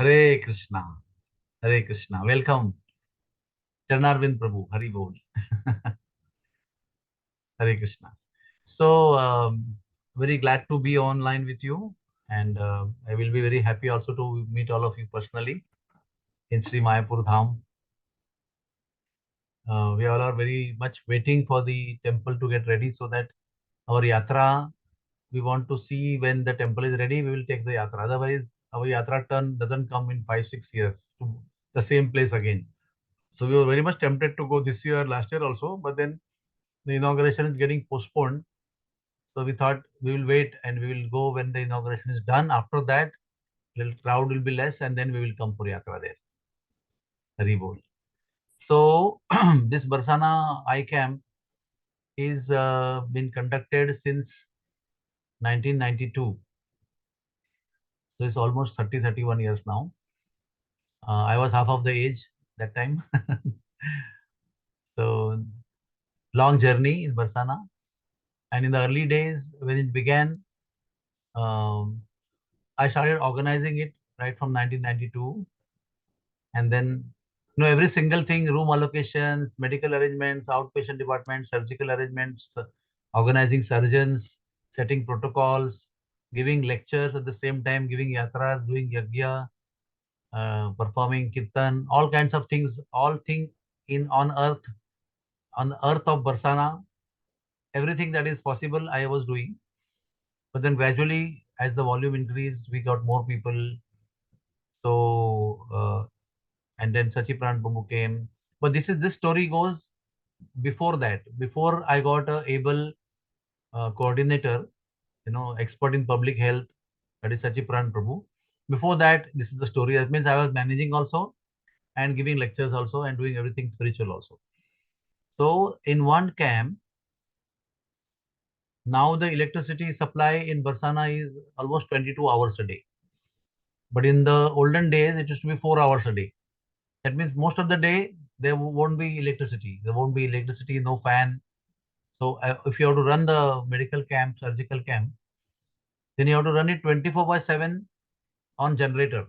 Hare Krishna. Hare Krishna. Welcome. Charnarvind Prabhu. Hari Bol. Hare Krishna. So, very glad to be online with you. And I will be very happy also to meet all of you personally in Sri Mayapur Dham. We all are very much waiting for the temple to get ready so that our yatra, we want to see when the temple is ready, we will take the yatra. Otherwise, our yatra turn doesn't come in 5, 6 years to the same place again. So we were very much tempted to go this year, last year also, but then the inauguration is getting postponed. So we thought we will wait and we will go when the inauguration is done. After that, little crowd will be less, and then we will come for yatra there. Hari Bol. So this Barsana I camp is been conducted since 1992. So it's almost 31 years now. I was half of the age that time. So long journey in Barsana. And in the early days when it began, um, I started organizing it right from 1992, and then every single thing, room allocations, medical arrangements, outpatient departments, surgical arrangements, organizing surgeons, setting protocols, giving lectures at the same time, giving yatras, doing yajna, performing kirtan, all kinds of things, all things in on the earth of Barsana, everything that is possible I was doing. But then gradually, as the volume increased, we got more people. So and then Sachiprana Prabhu came. But this story goes before that. Before I got a able coordinator, expert in public health, that is Sachiprana Prabhu. Before that, this is the story. That means I was managing also and giving lectures also and doing everything spiritual also. So in one camp, now the electricity supply in Barsana is almost 22 hours a day. But in the olden days, it used to be 4 hours a day. That means most of the day there won't be electricity. There won't be electricity, no fan. So if you have to run the medical camp, surgical camp, then you have to run it 24 by 7 on generator.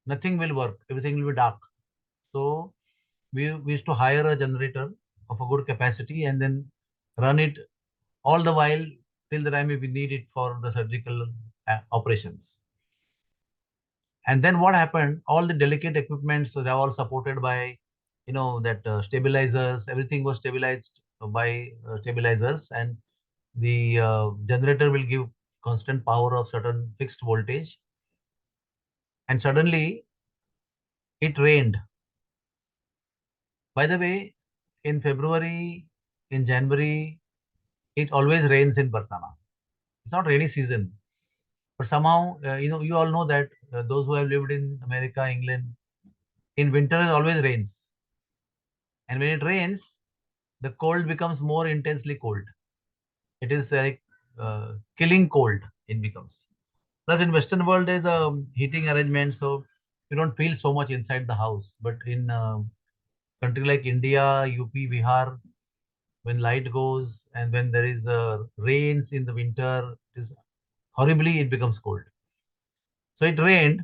Nothing will work. Everything will be dark. So we used to hire a generator of a good capacity and then run it all the while till the time we need it for the surgical operations. And then what happened? All the delicate equipment, so they're all supported by, that stabilizers. Everything was stabilized by stabilizers, and the generator will give constant power of certain fixed voltage. And suddenly it rained. By the way, in February, in January, it always rains in Barsana. It's not rainy season, but somehow, you all know that those who have lived in America, England, in winter it always rains. And when it rains, the cold becomes more intensely cold. It is like killing cold. It becomes. Plus, in Western world, there's a heating arrangement, so you don't feel so much inside the house. But in country like India, UP, Bihar, when light goes and when there is rains in the winter, it is horribly it becomes cold. So it rained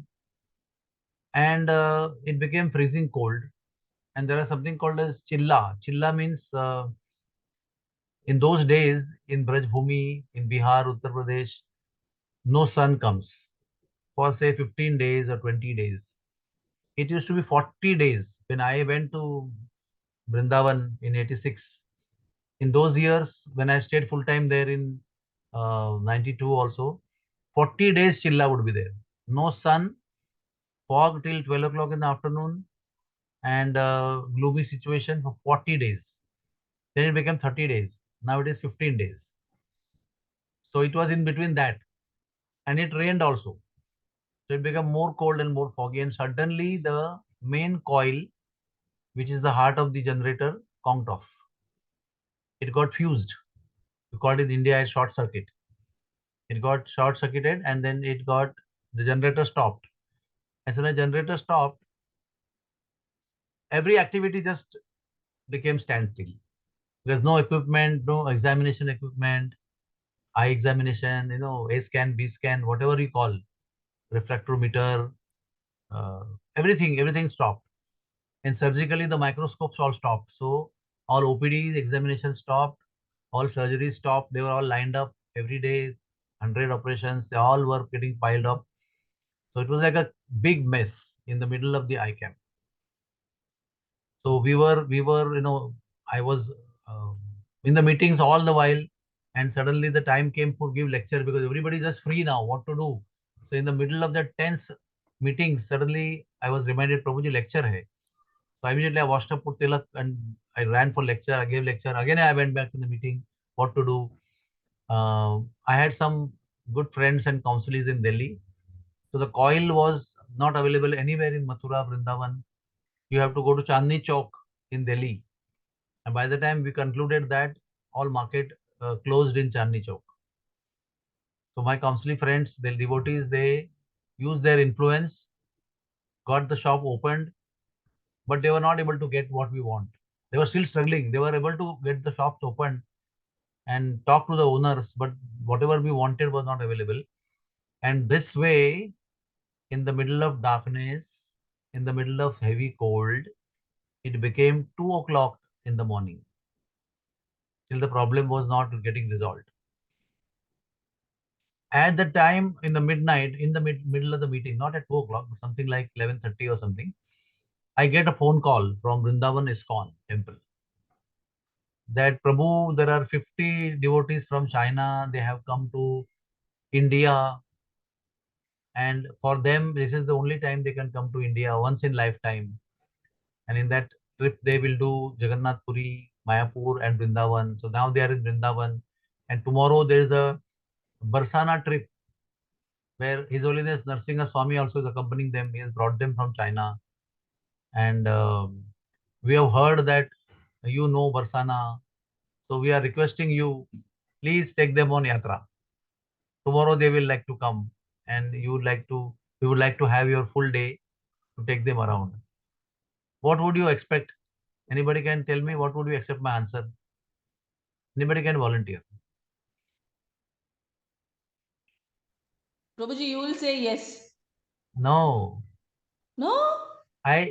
and it became freezing cold. And there is something called as chilla. Chilla means in those days in Brajbhumi, in Bihar, Uttar Pradesh, no sun comes for say 15 days or 20 days. It used to be 40 days when I went to Vrindavan in 86. In those years, when I stayed full time there in 92 also, 40 days chilla would be there. No sun, fog till 12 o'clock in the afternoon, and gloomy situation for 40 days. Then it became 30 days. Now it is 15 days. So it was in between that. And it rained also. So it became more cold and more foggy. And suddenly the main coil, which is the heart of the generator, conked off. It got fused. We called it in India as short circuit. It got short circuited and then the generator stopped. As soon as the generator stopped, every activity just became standstill. There's no equipment, no examination equipment, eye examination, A scan, B scan, whatever you call, refractometer, everything stopped. And surgically, the microscopes all stopped. So all OPDs, examinations stopped, all surgeries stopped. They were all lined up every day, 100 operations. They all were getting piled up. So it was like a big mess in the middle of the eye camp. So I was uh, in the meetings all the while, and suddenly the time came for give lecture because everybody is just free now. What to do? So in the middle of that tense meeting, suddenly I was reminded, Prabhuji, lecture hai. So immediately I washed up, put tilak, and I ran for lecture. I gave lecture. Again, I went back to the meeting. What to do? I had some good friends and counsellors in Delhi. So the coil was not available anywhere in Mathura, Vrindavan. You have to go to Chandni Chowk in Delhi. And by the time we concluded that, all market closed in Chandni Chowk. So my counseling friends, the devotees, they used their influence, got the shop opened, but they were not able to get what we want. They were still struggling. They were able to get the shops opened and talk to the owners, but whatever we wanted was not available. And this way, in the middle of darkness, in the middle of heavy cold, it became 2 o'clock in the morning. Till the problem was not getting resolved. At the time, in the midnight, in the middle of the meeting, not at 2 o'clock, but something like 11:30 or something, I get a phone call from Vrindavan ISKCON temple that Prabhu, there are 50 devotees from China. They have come to India, and for them, this is the only time they can come to India once in lifetime. And in that trip, they will do Jagannath Puri, Mayapur, and Vrindavan. So now they are in Vrindavan, and tomorrow there is a Barsana trip where His Holiness Narsingha Swami also is accompanying them. He has brought them from China, and we have heard that you know Barsana, so we are requesting you, please take them on yatra. Tomorrow they will like to come, and we would like to have your full day to take them around. What would you expect? Anybody can tell me what would you accept my answer? Anybody can volunteer. Prabhuji, you will say yes. No, No?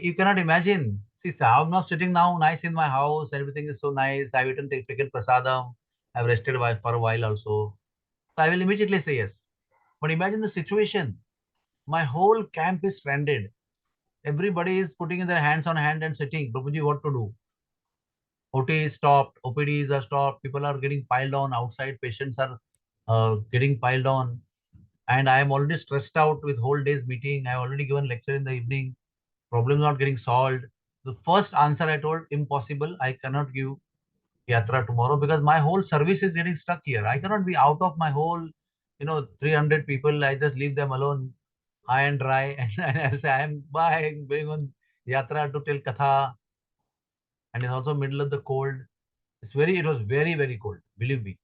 you cannot imagine. See, so I'm not sitting now nice in my house. Everything is so nice. I've taken prasadam. I've rested for a while also. So I will immediately say yes. But imagine the situation. My whole camp is stranded. Everybody is putting in their hands on hand and sitting. Prabhuji, what to do? OT is stopped. OPDs are stopped. People are getting piled on outside. Patients are getting piled on. And I am already stressed out with whole day's meeting. I have already given lecture in the evening. Problems not getting solved. The first answer I told, impossible. I cannot give yatra tomorrow because my whole service is getting stuck here. I cannot be out of my whole, 300 people. I just leave them alone, high and dry, and I say, I'm bye, going on yatra to tell katha, and it's also middle of the cold. It was very, very cold, believe me.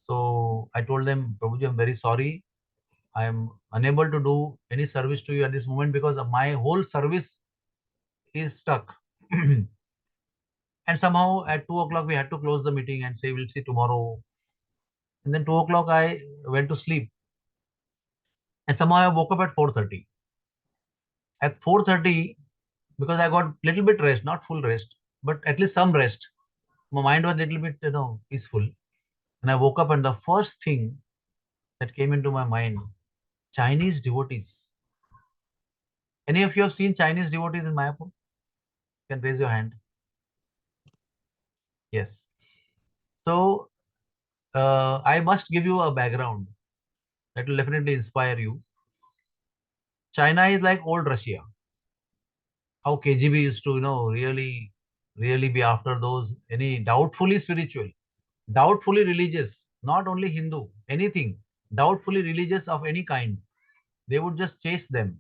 So I told them, Prabhuji, I'm very sorry. I am unable to do any service to you at this moment because my whole service is stuck. And somehow at 2 o'clock we had to close the meeting and say we'll see tomorrow. And then 2 o'clock I went to sleep. And somehow I woke up at 4:30. At 4:30, because I got little bit rest, not full rest, but at least some rest. My mind was little bit, peaceful. And I woke up and the first thing that came into my mind, Chinese devotees. Any of you have seen Chinese devotees in Mayapur? You can raise your hand. Yes. So I must give you a background that will definitely inspire you. China is like old Russia. How KGB used to, really, really be after those any doubtfully spiritual, doubtfully religious, not only Hindu, anything, doubtfully religious of any kind. They would just chase them,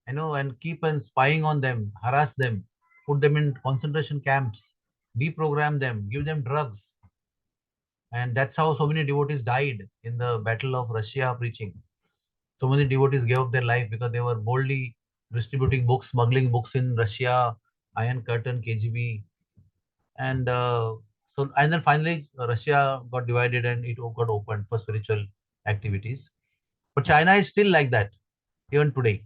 and keep on spying on them, harass them, put them in concentration camps, deprogram them, give them drugs. And that's how so many devotees died in the battle of Russia preaching. So many devotees gave up their life because they were boldly distributing books, smuggling books in Russia, Iron Curtain, KGB, and and then finally Russia got divided and it got opened for spiritual activities. But China is still like that even today.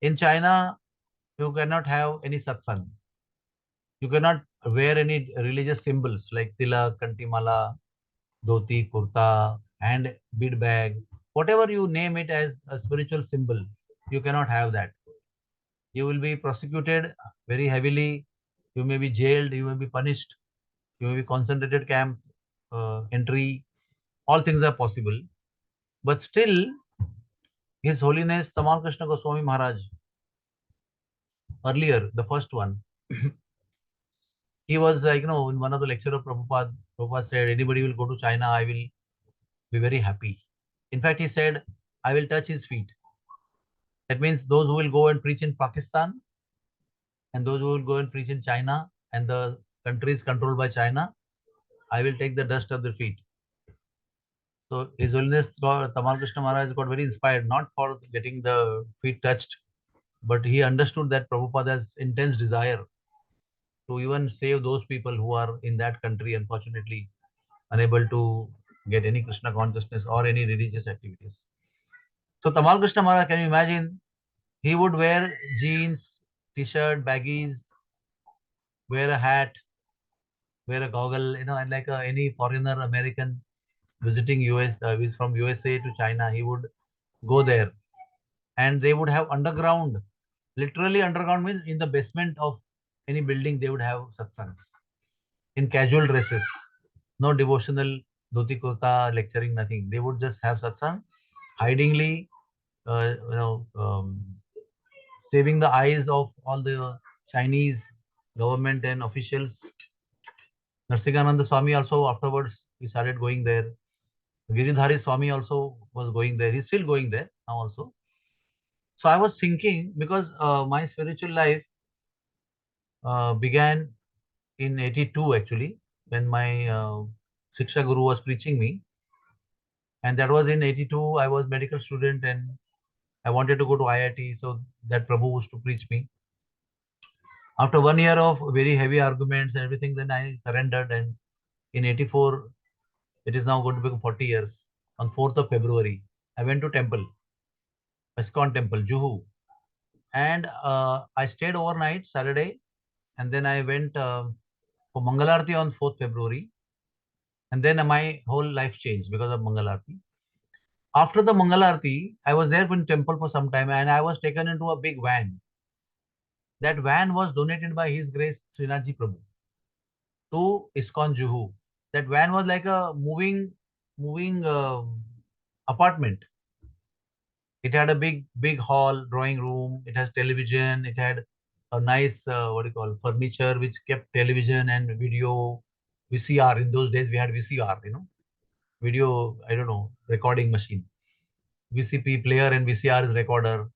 In China, you cannot have any satsang. You cannot wear any religious symbols like tilak, kantimala, dhoti, kurta, and bead bag. Whatever you name it as a spiritual symbol, you cannot have that. You will be prosecuted very heavily. You may be jailed. You may be punished. You may be concentrated camp entry. All things are possible. But still, His Holiness Tamal Krishna Goswami Maharaj, earlier, the first one, he was like, in one of the lecture of Prabhupada, Prabhupada said, anybody will go to China, I will be very happy. In fact, he said, I will touch his feet. That means those who will go and preach in Pakistan and those who will go and preach in China and the countries controlled by China, I will take the dust of their feet. So His Holiness Tamal Krishna Maharaj got very inspired, not for getting the feet touched, but he understood that Prabhupada has intense desire to even save those people who are in that country, unfortunately, unable to get any Krishna consciousness or any religious activities. So Tamal Krishna Maharaj, can you imagine? He would wear jeans, t-shirt, baggies, wear a hat, wear a goggle, and like any foreigner, American visiting US, is from USA to China, he would go there, and they would have underground, literally underground means in the basement of any building, they would have satsangs in casual dresses, no devotional dhoti kurta lecturing, nothing. They would just have satsang, hidingly, uh, you know, um, saving the eyes of all the Chinese government and officials. Narsigananda Swami also afterwards he started going there. Giridhari Swami also was going there. He's still going there now also. So I was thinking because my spiritual life began in 82 actually when my Shiksha Guru was preaching me, and that was in 82. I was medical student and I wanted to go to IIT, so that Prabhu was to preach me. After 1 year of very heavy arguments and everything, then I surrendered. And in 84, it is now going to become 40 years. On 4th of February, I went to temple, ISKCON temple, Juhu. And I stayed overnight, Saturday. And then I went for Mangalarti on 4th February. And then my whole life changed because of Mangalarti. After the Mangalarti, I was there in temple for some time and I was taken into a big van. That van was donated by His Grace Srinathji Prabhu to ISKCON Juhu. That van was like a moving apartment. It had a big hall, drawing room. It has television. It had a nice what do you call furniture which kept television and video, VCR. In those days we had VCR, video. I don't know recording machine. VCP player and VCR is recorder.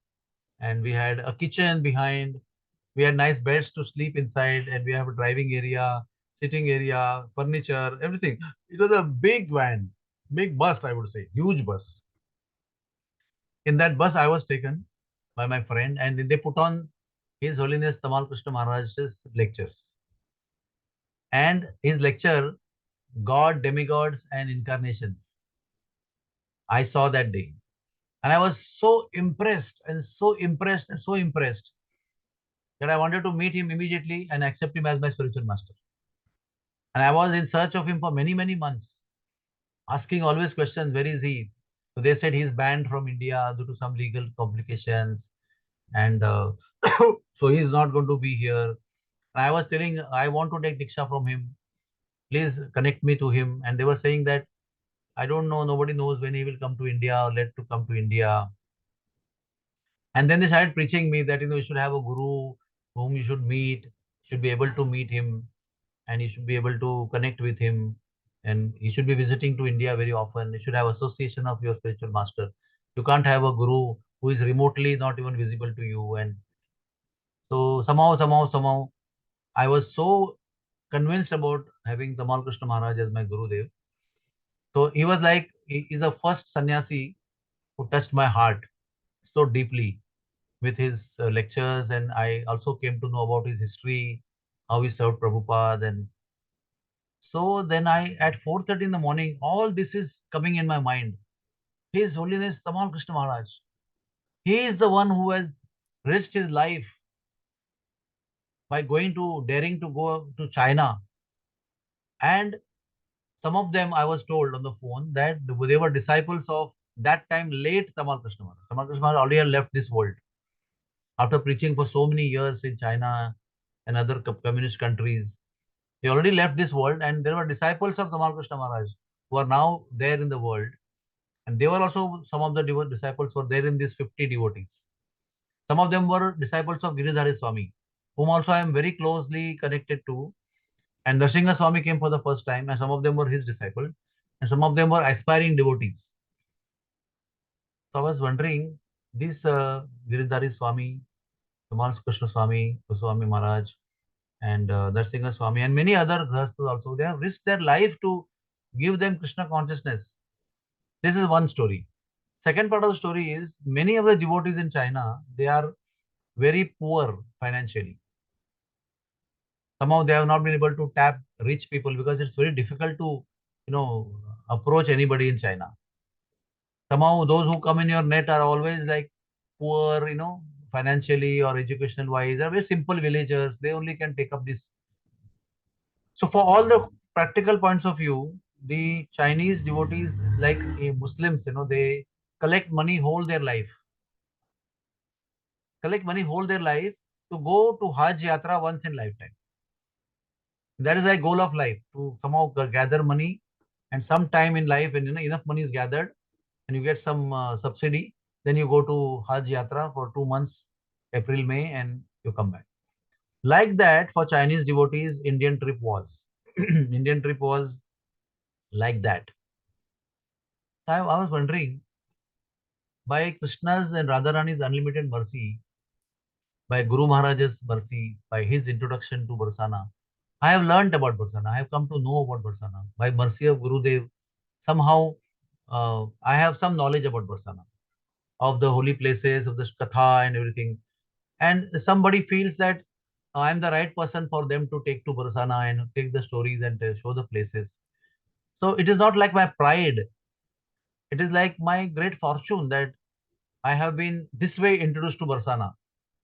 And we had a kitchen behind. We had nice beds to sleep inside, and we have a driving area, sitting area, furniture, everything. It was a big van, big bus, I would say, huge bus. In that bus, I was taken by my friend, and they put on His Holiness Tamal Krishna Maharaj's lectures. And his lecture, God, Demigods, and Incarnations, I saw that day. And I was so impressed and so impressed and so impressed that I wanted to meet him immediately and accept him as my spiritual master. And I was in search of him for many, many months, asking always questions, where is he? So they said he's banned from India due to some legal complications. And so he's not going to be here. And I was telling, I want to take diksha from him. Please connect me to him. And they were saying that, I don't know, nobody knows when he will come to India or let to come to India. And then they started preaching me that, you should have a guru whom you should meet, should be able to meet him, and you should be able to connect with him, and you should be visiting to India very often. You should have association of your spiritual master. You can't have a guru who is remotely not even visible to you. And so somehow, I was so convinced about having Tamal Krishna Maharaj as my Guru Dev. So he was like, he is the first sannyasi who touched my heart so deeply with his lectures. And I also came to know about his history, how he served Prabhupada. And so then at 4:30 in the morning, all this is coming in my mind. His Holiness Tamal Krishna Maharaj. He is the one who has risked his life by daring to go to China. And some of them, I was told on the phone that they were disciples of that time late Tamal Krishna Maharaj. Tamal Krishna Maharaj already had left this world after preaching for so many years in China and other communist countries. He already left this world, and there were disciples of Tamal Krishna Maharaj who are now there in the world. And they were also, some of the disciples were there in these 50 devotees. Some of them were disciples of Giridhari Swami, whom also I am very closely connected to. And Nrsimha Swami came for the first time, and some of them were his disciples, and some of them were aspiring devotees. So I was wondering, this Giridhari Swami, Tamal Krishna Swami, Swami Maharaj, and Nrsimha Swami, and many other grahasthas also, they have risked their life to give them Krishna consciousness. This is one story. Second part of the story is many of the devotees in China, they are very poor financially. Somehow they have not been able to tap rich people because it's very difficult to, you know, approach anybody in China. Somehow those who come in your net are always like poor, financially or educational wise. They're very simple villagers. They only can take up this. So for all the practical points of view, the Chinese devotees, like Muslims, they collect money whole their life. Collect money whole their life to go to Hajj Yatra once in lifetime. That is the goal of life, to somehow gather money, and some time in life when enough money is gathered and you get some subsidy, then you go to Hajj Yatra for 2 months, April, May, and you come back. Like that, for Chinese devotees, Indian trip was. Indian trip was like that. So I was wondering, by Krishna's and Radharani's unlimited mercy, by Guru Maharaj's mercy, by his introduction to Barsana, I have learned about Barsana. I have come to know about Barsana. By mercy of Gurudev, somehow I have some knowledge about Barsana, of the holy places, of the katha and everything. And somebody feels that I am the right person for them to take to Barsana and take the stories and show the places. So it is not like my pride. It is like my great fortune that I have been this way introduced to Barsana,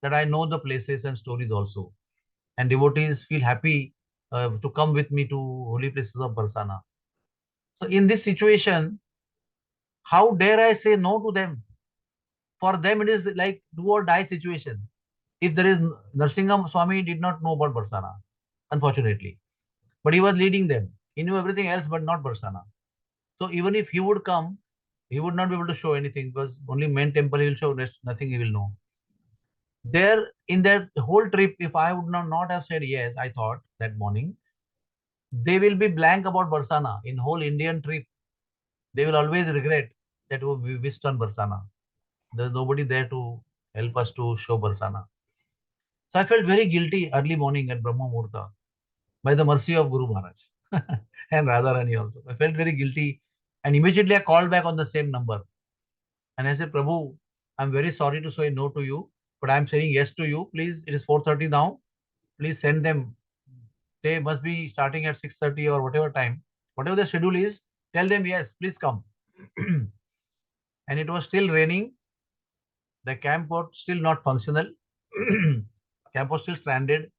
that I know the places and stories also. And devotees feel happy to come with me to holy places of Barsana. So in this situation, how dare I say no to them? For them, it is like do or die situation. If there is Narsingham Swami did not know about Barsana, unfortunately, but he was leading them. He knew everything else, but not Barsana. So even if he would come, he would not be able to show anything because only main temple he will show, rest nothing he will know. There in that whole trip, if I would not have said yes, I thought that morning, they will be blank about Barsana in whole Indian trip. They will always regret that oh, we missed on Barsana. There's nobody there to help us to show Barsana. So I felt very guilty early morning at Brahma Murta by the mercy of Guru Maharaj and Radharani also. I felt very guilty, and immediately I called back on the same number and I said, Prabhu, I'm very sorry to say no to you, but I'm saying yes to you. Please, it is 4:30 now. Please send them. They must be starting at 6:30 or whatever time. Whatever the schedule is, tell them yes, please come. And it was still raining. The camp was still not functional. Camp was still stranded.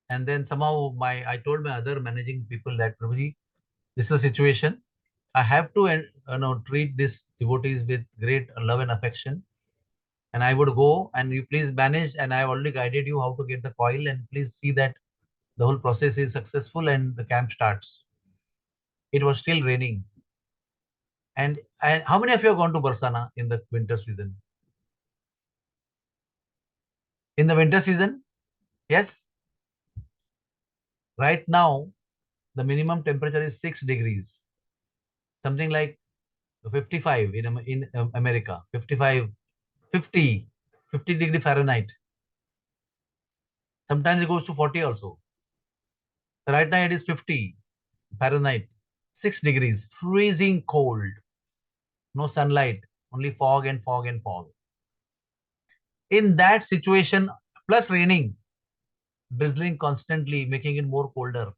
And then somehow I told my other managing people that Prabhuji, this is a situation. I have to treat these devotees with great love and affection. And I would go and you please manage. And I have already guided you how to get the coil. And please see that the whole process is successful and the camp starts. It was still raining. And how many of you have gone to Barsana in the winter season? In the winter season? Yes. Right now, the minimum temperature is 6 degrees, something like 55 in America, 55, 50, 50 degree Fahrenheit. Sometimes it goes to 40 also. So right now it is 50 Fahrenheit, 6 degrees, freezing cold, no sunlight, only fog and fog and fog. In that situation, plus raining, drizzling constantly, making it more colder.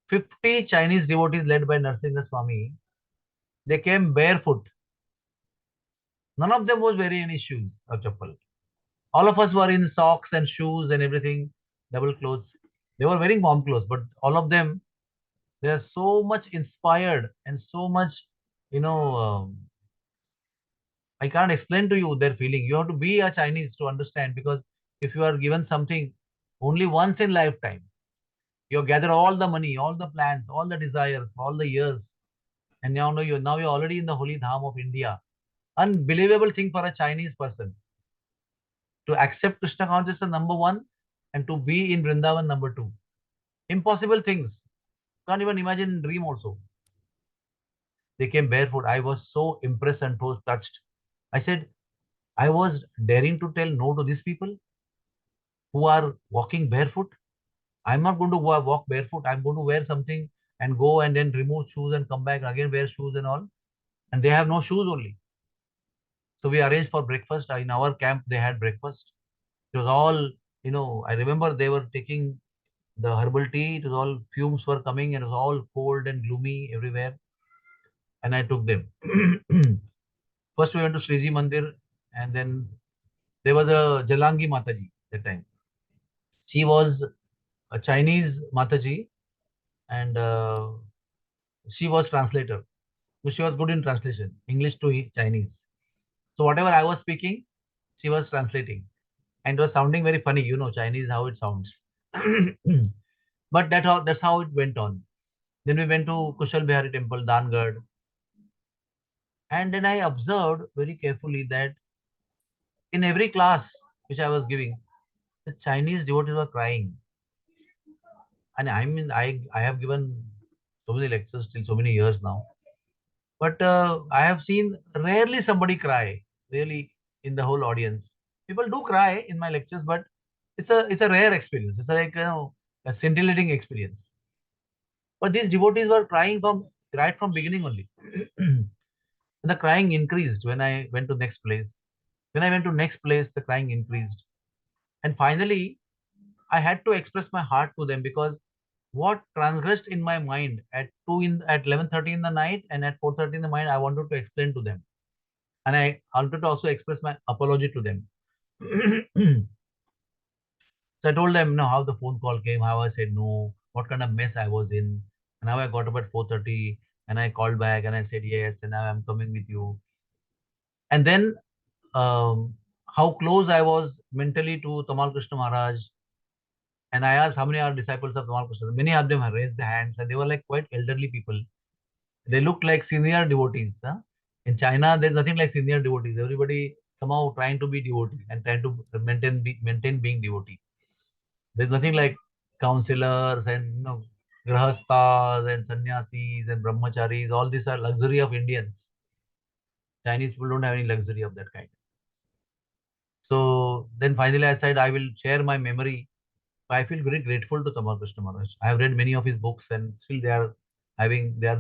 50 Chinese devotees led by Nrsimha Swami, they came barefoot, None of them was wearing any shoes or chappal. All of us were in socks and shoes and everything, double clothes. They were wearing warm clothes, but all of them, they are so much inspired and so much, you know, I can't explain to you their feeling. You have to be a Chinese to understand, because if you are given something only once in lifetime, you gather all the money, all the plans, all the desires, all the years, and now you're already in the holy dham of India. Unbelievable thing for a Chinese person to accept Krishna consciousness number one and to be in Vrindavan number two. Impossible things. Can't even imagine in dream also. They came barefoot. I was so impressed and so touched. I said, I was daring to tell no to these people who are walking barefoot. I'm not going to walk barefoot. I'm going to wear something and go and then remove shoes and come back again, wear shoes and all. And they have no shoes only. So we arranged for breakfast. In our camp, they had breakfast. It was all, I remember they were taking the herbal tea. It was all fumes were coming and it was all cold and gloomy everywhere. And I took them. First, we went to Sriji Mandir, and then there was a Jalangi Mataji that time. She was a Chinese Mataji, and she was translator. So she was good in translation, English to Chinese. So whatever I was speaking, she was translating, and it was sounding very funny. Chinese how it sounds. But that's how it went on. Then we went to Kushal Bihari Temple, Dangad, and then I observed very carefully that in every class which I was giving, the Chinese devotees were crying. And I mean, I have given so many lectures till so many years now, but I have seen rarely somebody cry really in the whole audience. People do cry in my lectures, but it's a rare experience. It's like a scintillating experience. But these devotees were crying from right from beginning only. And the crying increased when I went to next place. When I went to next place, the crying increased. And finally, I had to express my heart to them, because what transgressed in my mind at 11:30 in the night and at 4:30 in the night, I wanted to explain to them, and I wanted to also express my apology to them. So I told them, how the phone call came, how I said no, what kind of mess I was in, and how I got up at 4:30 and I called back and I said yes, and now I'm coming with you. And then how close I was mentally to Tamal Krishna Maharaj. And I asked how many are disciples of Tamal Krishna. Many of them have raised their hands, and they were like quite elderly people. They looked like senior devotees. Huh? In China, there's nothing like senior devotees. Everybody somehow trying to be devotee and trying to maintain being devotee. There's nothing like counselors and grahastas and sannyasis and brahmacharis. All these are luxury of Indians. Chinese people don't have any luxury of that kind. So then finally I said I will share my memory. I feel very grateful to Tamal Krishna Maharaj. I have read many of his books and still they are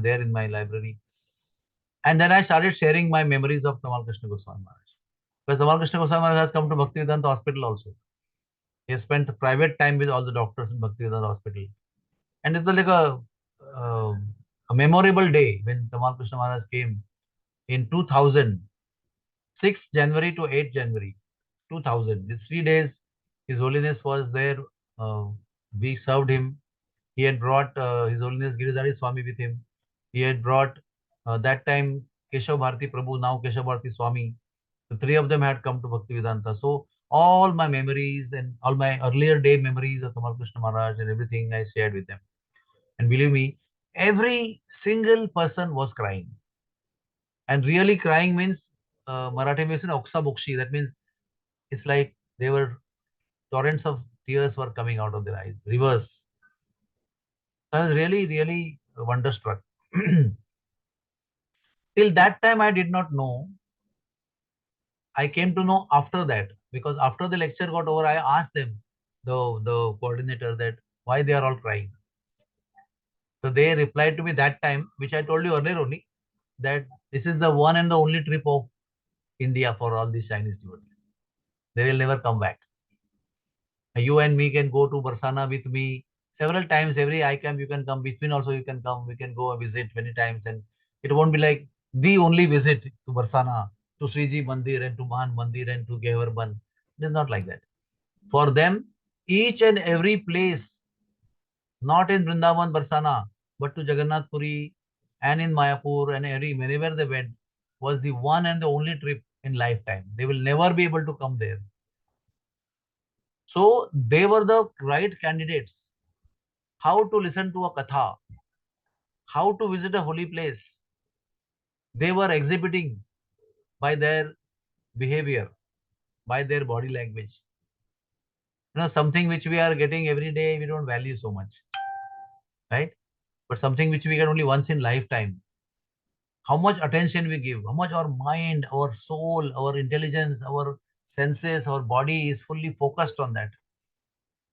there in my library. And then I started sharing my memories of Tamal Krishna Goswami Maharaj. Because Tamal Krishna Goswami Maharaj has come to Bhaktivedanta Hospital also. He has spent private time with all the doctors in Bhaktivedanta Hospital. And it's like uh, a memorable day when Tamal Krishna Maharaj came in 2000, 6th January to 8th January 2000. These 3 days, His Holiness was there. Uh, we served him. He had brought His Holiness Giridhari Swami with him. He had brought that time Keshav Bharati Prabhu, now Keshav Bharati Swami. The three of them had come to Bhaktivedanta. So all my memories and all my earlier day memories of Tamal Krishna Maharaj and everything I shared with them. And believe me, every single person was crying. And really crying means Marathi means oksa bokshi. That means it's like they were torrents of tears were coming out of their eyes, rivers. I was really, really wonderstruck. Till that time, I did not know. I came to know after that, because after the lecture got over, I asked them, the coordinator, that why they are all crying. So they replied to me that time, which I told you earlier only, that this is the one and the only trip of India for all these Chinese devotees. They will never come back. You and me can go to Barsana with me several times. Every I camp you can come. Between also you can come. We can go and visit many times, and it won't be like the only visit to Barsana. to Sriji Mandir and to Mahan Mandir and to Gevarban. It is not like that. For them, each and every place, not in Vrindavan, Barsana, but to Jagannath Puri and in Mayapur and wherever they went, was the one and the only trip in lifetime. They will never be able to come there. So they were the right candidates. How to listen to a katha, how to visit a holy place. They were exhibiting by their behavior, by their body language. Something which we are getting every day, we don't value so much, right? But something which we get only once in lifetime, how much attention we give, how much our mind, our soul, our intelligence, our senses, our body is fully focused on that.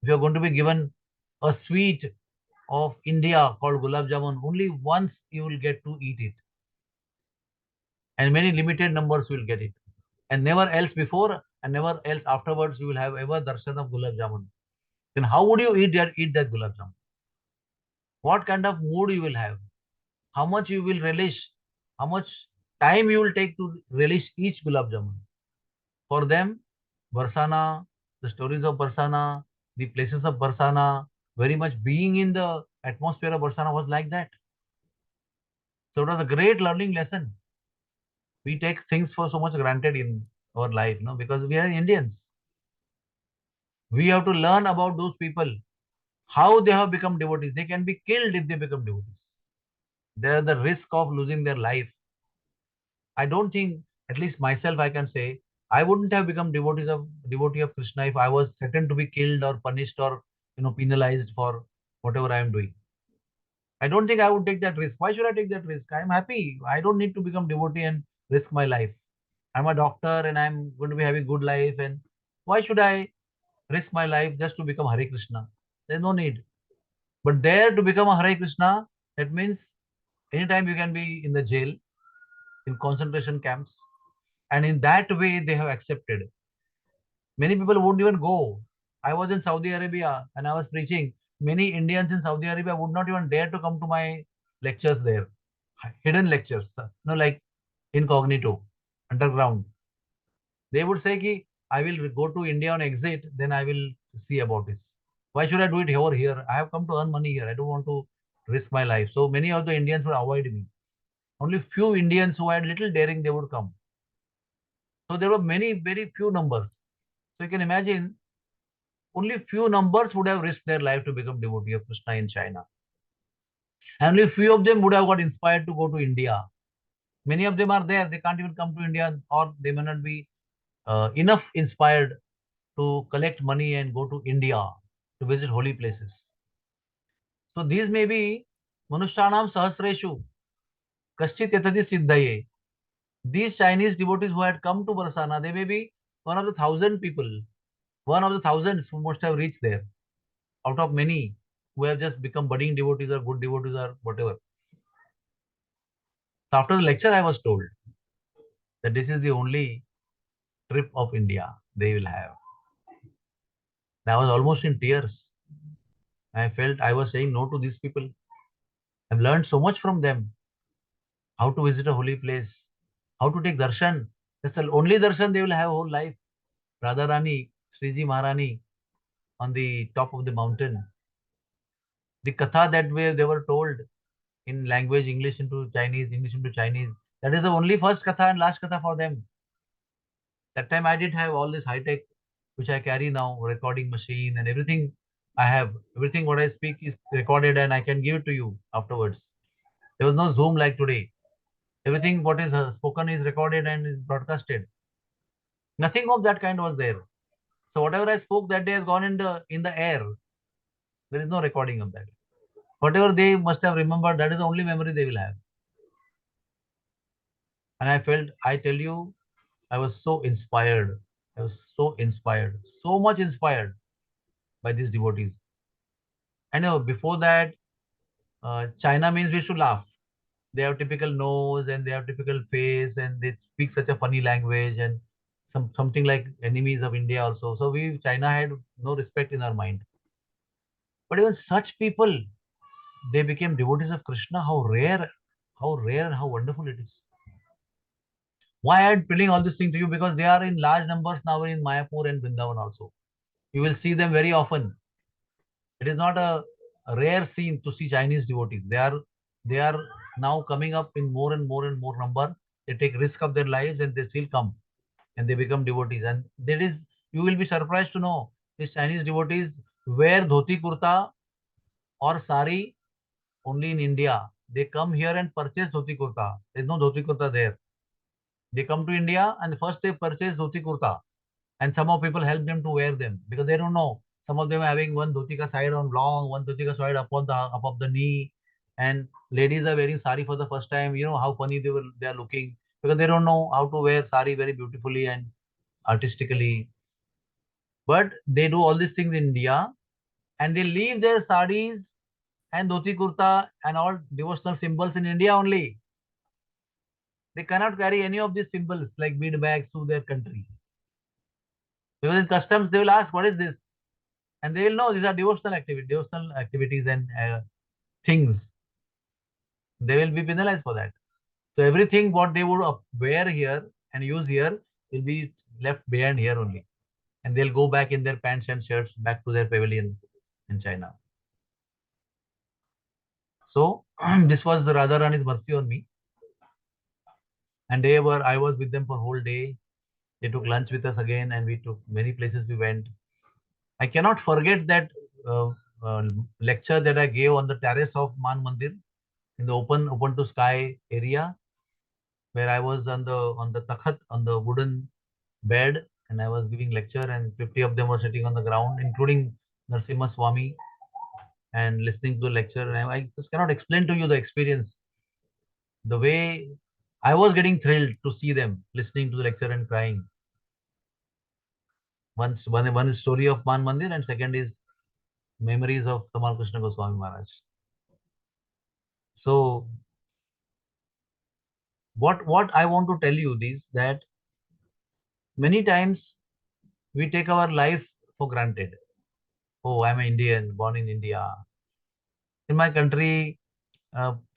If you are going to be given a sweet of India called gulab jamun, only once you will get to eat it, and many limited numbers will get it, and never else before and never else afterwards you will have ever darshan of gulab jamun. Then how would you eat that gulab jamun? What kind of mood you will have? How much you will relish? How much time you will take to relish each gulab jamun? For them, Barsana, the stories of Barsana, the places of Barsana, very much being in the atmosphere of Barsana was like that. So it was a great learning lesson. We take things for so much granted in our life, because we are Indians. We have to learn about those people, how they have become devotees. They can be killed if they become devotees. They are the risk of losing their life. I don't think, at least myself, I can say, I wouldn't have become devotee of Krishna if I was threatened to be killed or punished or penalized for whatever I am doing. I don't think I would take that risk. Why should I take that risk? I am happy. I don't need to become devotee and risk my life. I'm a doctor and I'm going to be having good life. And why should I risk my life just to become Hare Krishna? There's no need. But there to become a Hare Krishna, that means anytime you can be in the jail, in concentration camps, and in that way they have accepted. Many people won't even go. I was in Saudi Arabia and I was preaching. Many Indians in Saudi Arabia would not even dare to come to my lectures there. Hidden lectures, like incognito, underground. They would say, ki, I will go to India on exit, then I will see about it. Why should I do it over here? I have come to earn money here. I don't want to risk my life. So many of the Indians would avoid me. Only few Indians who had little daring, they would come. So there were many, very few numbers. So you can imagine only few numbers would have risked their life to become devotee of Krishna in China. And only few of them would have got inspired to go to India. Many of them are there, they can't even come to India, or they may not be enough inspired to collect money and go to India to visit holy places. So these may be Manushyanam Sahasreshu, Kaschit Yatadi Siddhaye. These Chinese devotees who had come to Barsana, they may be one of the 1,000 people, one of the thousands who must have reached there, out of many who have just become budding devotees or good devotees or whatever. So after the lecture, I was told that this is the only trip of India they will have. I was almost in tears. I felt I was saying no to these people. I've learned so much from them. How to visit a holy place, how to take darshan. That's the only darshan they will have whole life. Radharani, Sriji Maharani on the top of the mountain. The katha that they were told in language English into Chinese, English into Chinese. That is the only first katha and last katha for them. That time I didn't have all this high tech which I carry now, recording machine and everything. I have everything what I speak is recorded and I can give it to you afterwards. There was no Zoom like today. Everything what is spoken is recorded and is broadcasted. Nothing of that kind was there. So whatever I spoke that day has gone in the air. There is no recording of that. Whatever they must have remembered, that is the only memory they will have. And I felt, I tell you, I was so inspired. I was so inspired, so much inspired by these devotees. I know before that, China means we should laugh. They have typical nose and they have typical face and they speak such a funny language and something like enemies of India also. So China had no respect in our mind. But even such people, they became devotees of Krishna. How rare and how wonderful it is. Why I am telling all these things to you? Because they are in large numbers now in Mayapur and Vrindavan also. You will see them very often. It is not a rare scene to see Chinese devotees. They are now coming up in more and more and more number. They take risk of their lives and they still come and they become devotees. And that is, you will be surprised to know these Chinese devotees wear dhoti kurta or sari only in India. They come here and purchase dhoti kurta. There is no dhoti kurta there. They come to India and first they purchase dhoti kurta, and somehow people help them to wear them because they don't know. Some of them are having one dhoti ka side on long, one dhoti ka side up of the knee, and ladies are wearing sari for the first time. You know how funny they are looking because they don't know how to wear sari very beautifully and artistically. But they do all these things in India, and they leave their saris and dhoti kurta and all devotional symbols in India only. They cannot carry any of these symbols like bead bags to their country. Because in customs, they will ask, "What is this?" And they will know these are devotional activities and things. They will be penalized for that. So everything what they would wear here and use here will be left behind here only, and they'll go back in their pants and shirts back to their pavilion in China. So this was the Radharani's mercy on me, and I was with them for whole day. They took lunch with us again, and we took many places we went. I cannot forget that uh, uh, lecture that I gave on the terrace of Man Mandir in the open to sky area where I was on the takhat on the wooden bed and I was giving lecture and 50 of them were sitting on the ground, including Narsimha Swami, and listening to the lecture. And I just cannot explain to you the experience, the way I was getting thrilled to see them listening to the lecture and crying. One is story of Man Mandir and second is memories of Tamal Krishna Goswami Maharaj. So what I want to tell you is that many times we take our life for granted. Oh, I'm an Indian, born in India. In my country,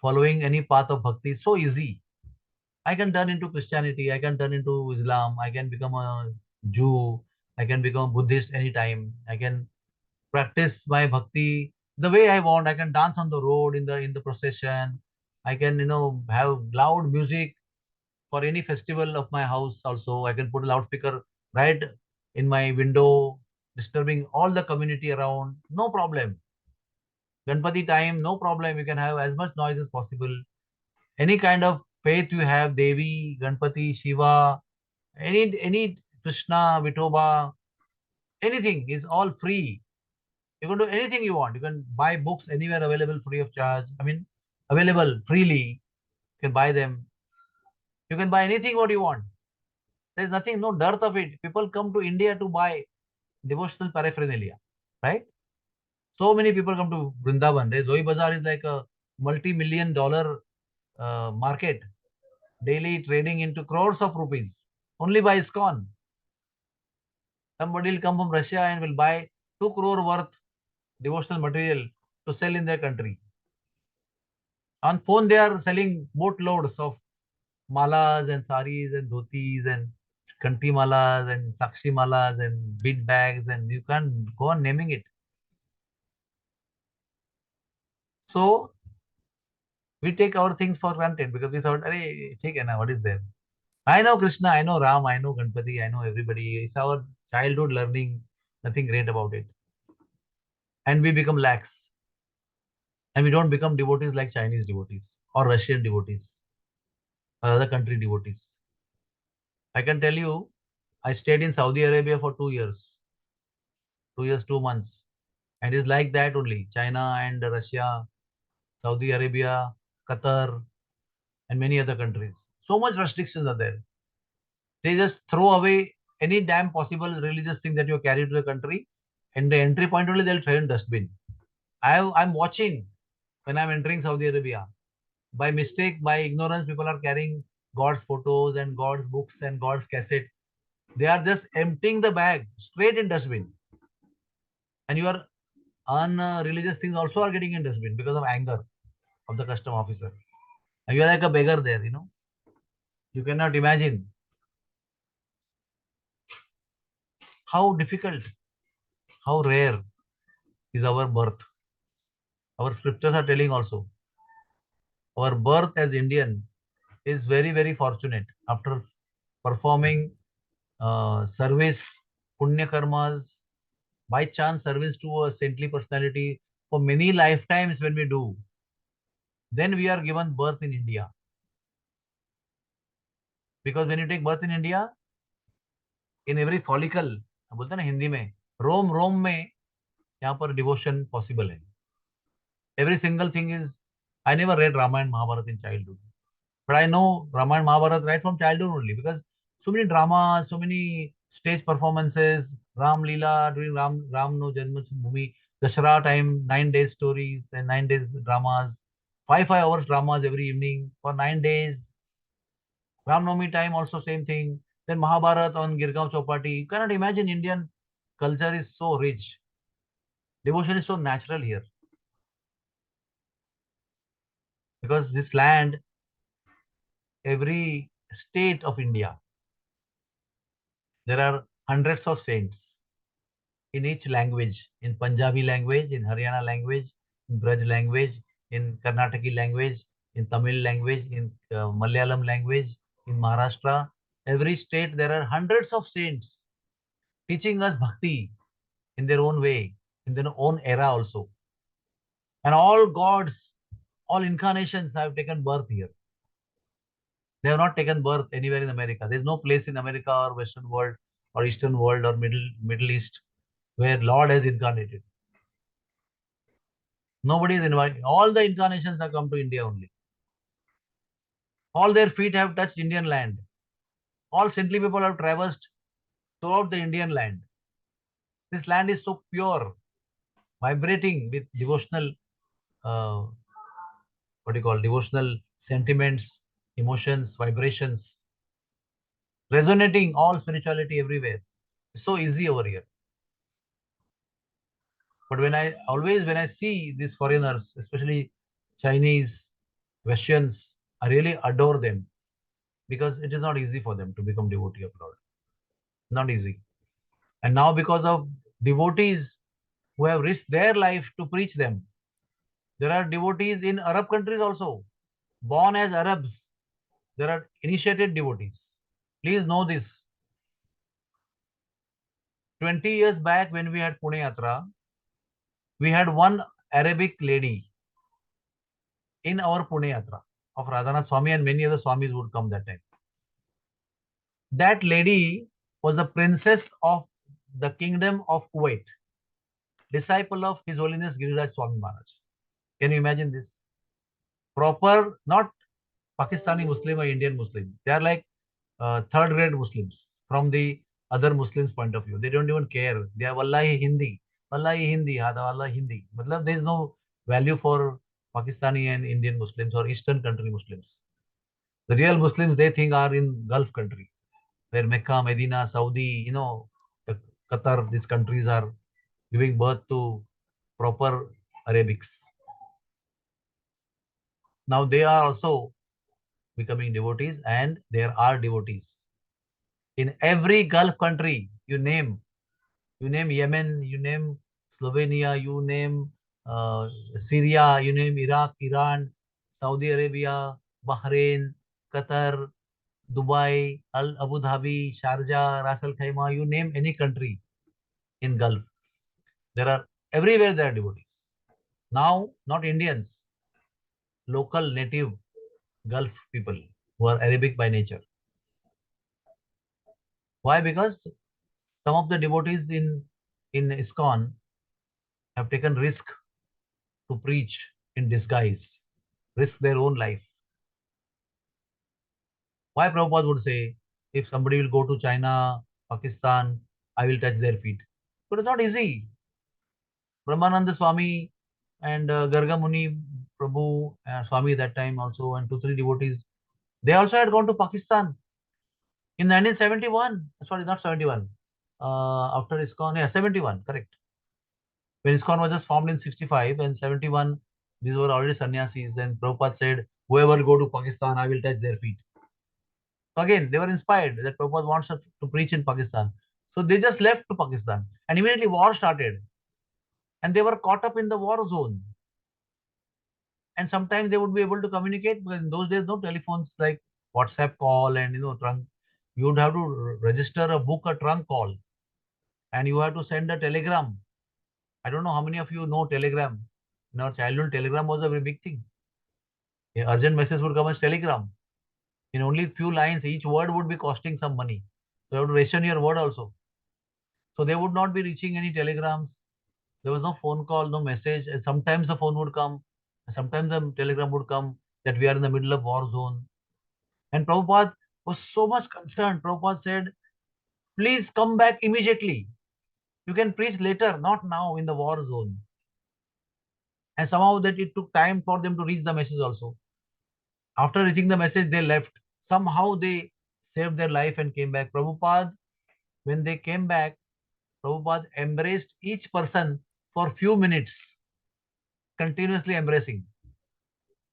following any path of bhakti is so easy. I can turn into Christianity, I can turn into Islam, I can become a Jew, I can become a Buddhist anytime. I can practice my bhakti the way I want. I can dance on the road in the procession. I can have loud music for any festival of my house also. I can put a loudspeaker right in my window, disturbing all the community around. No problem. Ganpati time, no problem. You can have as much noise as possible. Any kind of faith you have, Devi, Ganpati, Shiva, any Krishna, Vithoba, anything is all free. You can do anything you want. You can buy books anywhere available free of charge. I mean, available freely. You can buy them. You can buy anything what you want. There's nothing, no dearth of it. People come to India to buy devotional paraphernalia, right? So many people come to Vrindavan. The Zoi Bazaar is like a multi-million dollar market, daily trading into crores of rupees, only by ISKCON. Somebody will come from Russia and will buy 2 crore worth devotional material to sell in their country. On phone, they are selling boatloads of malas and saris and dhotis and kanti malas and sakshi malas and bead bags, and you can go on naming it. So we take our things for granted because we thought, "Arey, ठीक है ना, what is there?" I know Krishna, I know Ram, I know Ganpati, I know everybody. It's our childhood learning, nothing great about it. And we become lax. And we don't become devotees like Chinese devotees or Russian devotees or other country devotees. I can tell you, I stayed in Saudi Arabia for 2 years, 2 years, 2 months. And it's like that only. China and Russia, Saudi Arabia, Qatar, and many other countries. So much restrictions are there. They just throw away any damn possible religious thing that you carry to the country. And the entry point only, they'll throw in dustbin. I'm watching when I'm entering Saudi Arabia. By mistake, by ignorance, people are carrying God's photos and God's books and God's cassette. They are just emptying the bag straight in dustbin. And your unreligious things also are getting in dustbin because of anger of the custom officer. And you are like a beggar there. You cannot imagine how difficult, how rare is our birth. Our scriptures are telling also, our birth as Indian is very, very fortunate. After performing service, punya karmas, by chance service to a saintly personality for many lifetimes when we do, then we are given birth in India. Because when you take birth in India, in every follicle, बोलते हैं ना हिंदी में, रोम रोम में यहाँ पर devotion possible है. Every single thing is. I never read Ramayana Mahabharata in childhood, but I know Ramayana Mahabharata right from childhood only because so many dramas, so many stage performances, Ram Leela during Ram No Janmashtami, Dashara time, 9 days stories and 9 days dramas, 5 hours dramas every evening for 9 days. Ram Navami time also same thing. Then Mahabharata on Girgaon Chowpatty. You cannot imagine Indian culture is so rich. Devotion is so natural here because this land, every state of India, there are hundreds of saints in each language, in Punjabi language, in Haryana language, in Braj language, in Karnataki language, in Tamil language, in Malayalam language, in Maharashtra. Every state there are hundreds of saints teaching us bhakti in their own way, in their own era also. And all gods, all incarnations have taken birth here. They have not taken birth anywhere in America. There is no place in America or Western world or Eastern world or Middle East where Lord has incarnated. Nobody is invited. All the incarnations have come to India only. All their feet have touched Indian land. All saintly people have traversed throughout the Indian land. This land is so pure, vibrating with devotional, uh, what do you call, devotional sentiments, emotions, vibrations, resonating all spirituality everywhere. It's so easy over here. But when I see these foreigners, especially Chinese, Russians, I really adore them because it is not easy for them to become devotee of Lord. Not easy. And now because of devotees who have risked their life to preach them, there are devotees in Arab countries also, born as Arabs. There are initiated devotees. Please know this. 20 years back when we had Pune Yatra, we had one Arabic lady in our Pune Yatra of Radhanath Swami and many other Swamis would come that time. That lady was the princess of the kingdom of Kuwait, disciple of His Holiness Giriraj Swami Maharaj. Can you imagine this? Proper, not Pakistani Muslim or Indian Muslim. They are like third grade Muslims from the other Muslims' point of view. They don't even care. They are Wallahi Hindi. Wallahi Hindi. Hada Wallahi Hindi. Matlab, there is no value for Pakistani and Indian Muslims or Eastern country Muslims. The real Muslims they think are in Gulf country, where Mecca, Medina, Saudi, Qatar, these countries are giving birth to proper Arabics. Now they are also becoming devotees and there are devotees. In every Gulf country, you name Yemen, you name Slovenia, you name Syria, you name Iraq, Iran, Saudi Arabia, Bahrain, Qatar, Dubai, Abu Dhabi, Sharjah, Ras Al Khaimah, you name any country in Gulf. There are everywhere there are devotees. Now, not Indians, local native Gulf people who are Arabic by nature. Why? Because some of the devotees in ISKCON have taken risk to preach in disguise, risk their own life. Why Prabhupada would say, if somebody will go to China, Pakistan, I will touch their feet. But it's not easy. Brahmananda Swami and Garga Muni Prabhu Swami that time also and two three devotees, they also had gone to Pakistan in 1971. Sorry, not 71. After ISKCON, yeah, 71, correct. When ISKCON was just formed in 65 and 71, these were already sannyasis. Then Prabhupada said, whoever go to Pakistan, I will touch their feet. So again, they were inspired that Prabhupada wants us to preach in Pakistan. So they just left to Pakistan, and immediately war started, and they were caught up in the war zone. And sometimes they would be able to communicate because in those days no telephones like WhatsApp call and trunk. You would have to register a book, a trunk call, and you have to send a telegram. I don't know how many of you know telegram. In our childhood, telegram was a very big thing. A urgent message would come as telegram. In only few lines, each word would be costing some money. So you have to ration your word also. So they would not be reaching any telegrams. There was no phone call, no message. And sometimes the phone would come. And sometimes the telegram would come that we are in the middle of war zone. And Prabhupada was so much concerned. Prabhupada said, please come back immediately. You can preach later, not now in the war zone. And somehow that it took time for them to reach the message also. After reaching the message, they left. Somehow they saved their life and came back. Prabhupada, when they came back, Prabhupada embraced each person for few minutes, continuously embracing,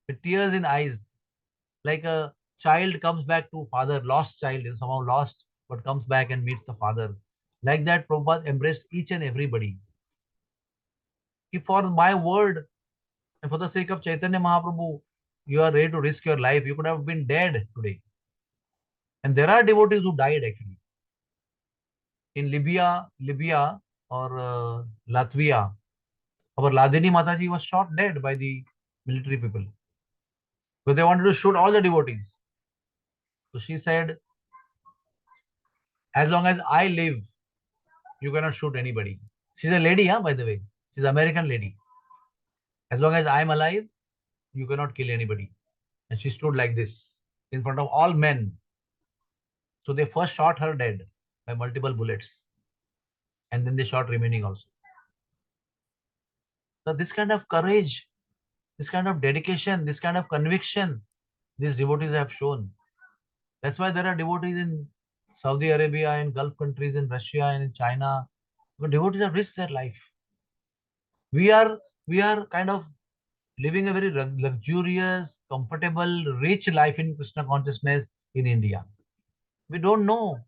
with tears in eyes, like a child comes back to father, lost child, is somehow lost, but comes back and meets the father. Like that, Prabhupada embraced each and everybody. If for my word and for the sake of Chaitanya Mahaprabhu, you are ready to risk your life, you could have been dead today. And there are devotees who died actually. In Libya or Latvia, our Ladini Mataji was shot dead by the military people. So they wanted to shoot all the devotees. So she said, as long as I live, you cannot shoot anybody. She's a lady, huh, by the way. She's an American lady. As long as I'm alive, you cannot kill anybody. And she stood like this in front of all men. So they first shot her dead by multiple bullets. And then they shot remaining also. So this kind of courage, this kind of dedication, this kind of conviction, these devotees have shown. That's why there are devotees in Saudi Arabia, in Gulf countries, in Russia, and in China. But devotees have risked their life. We are we are kind of living a very luxurious, comfortable, rich life in Krishna consciousness in India. We don't know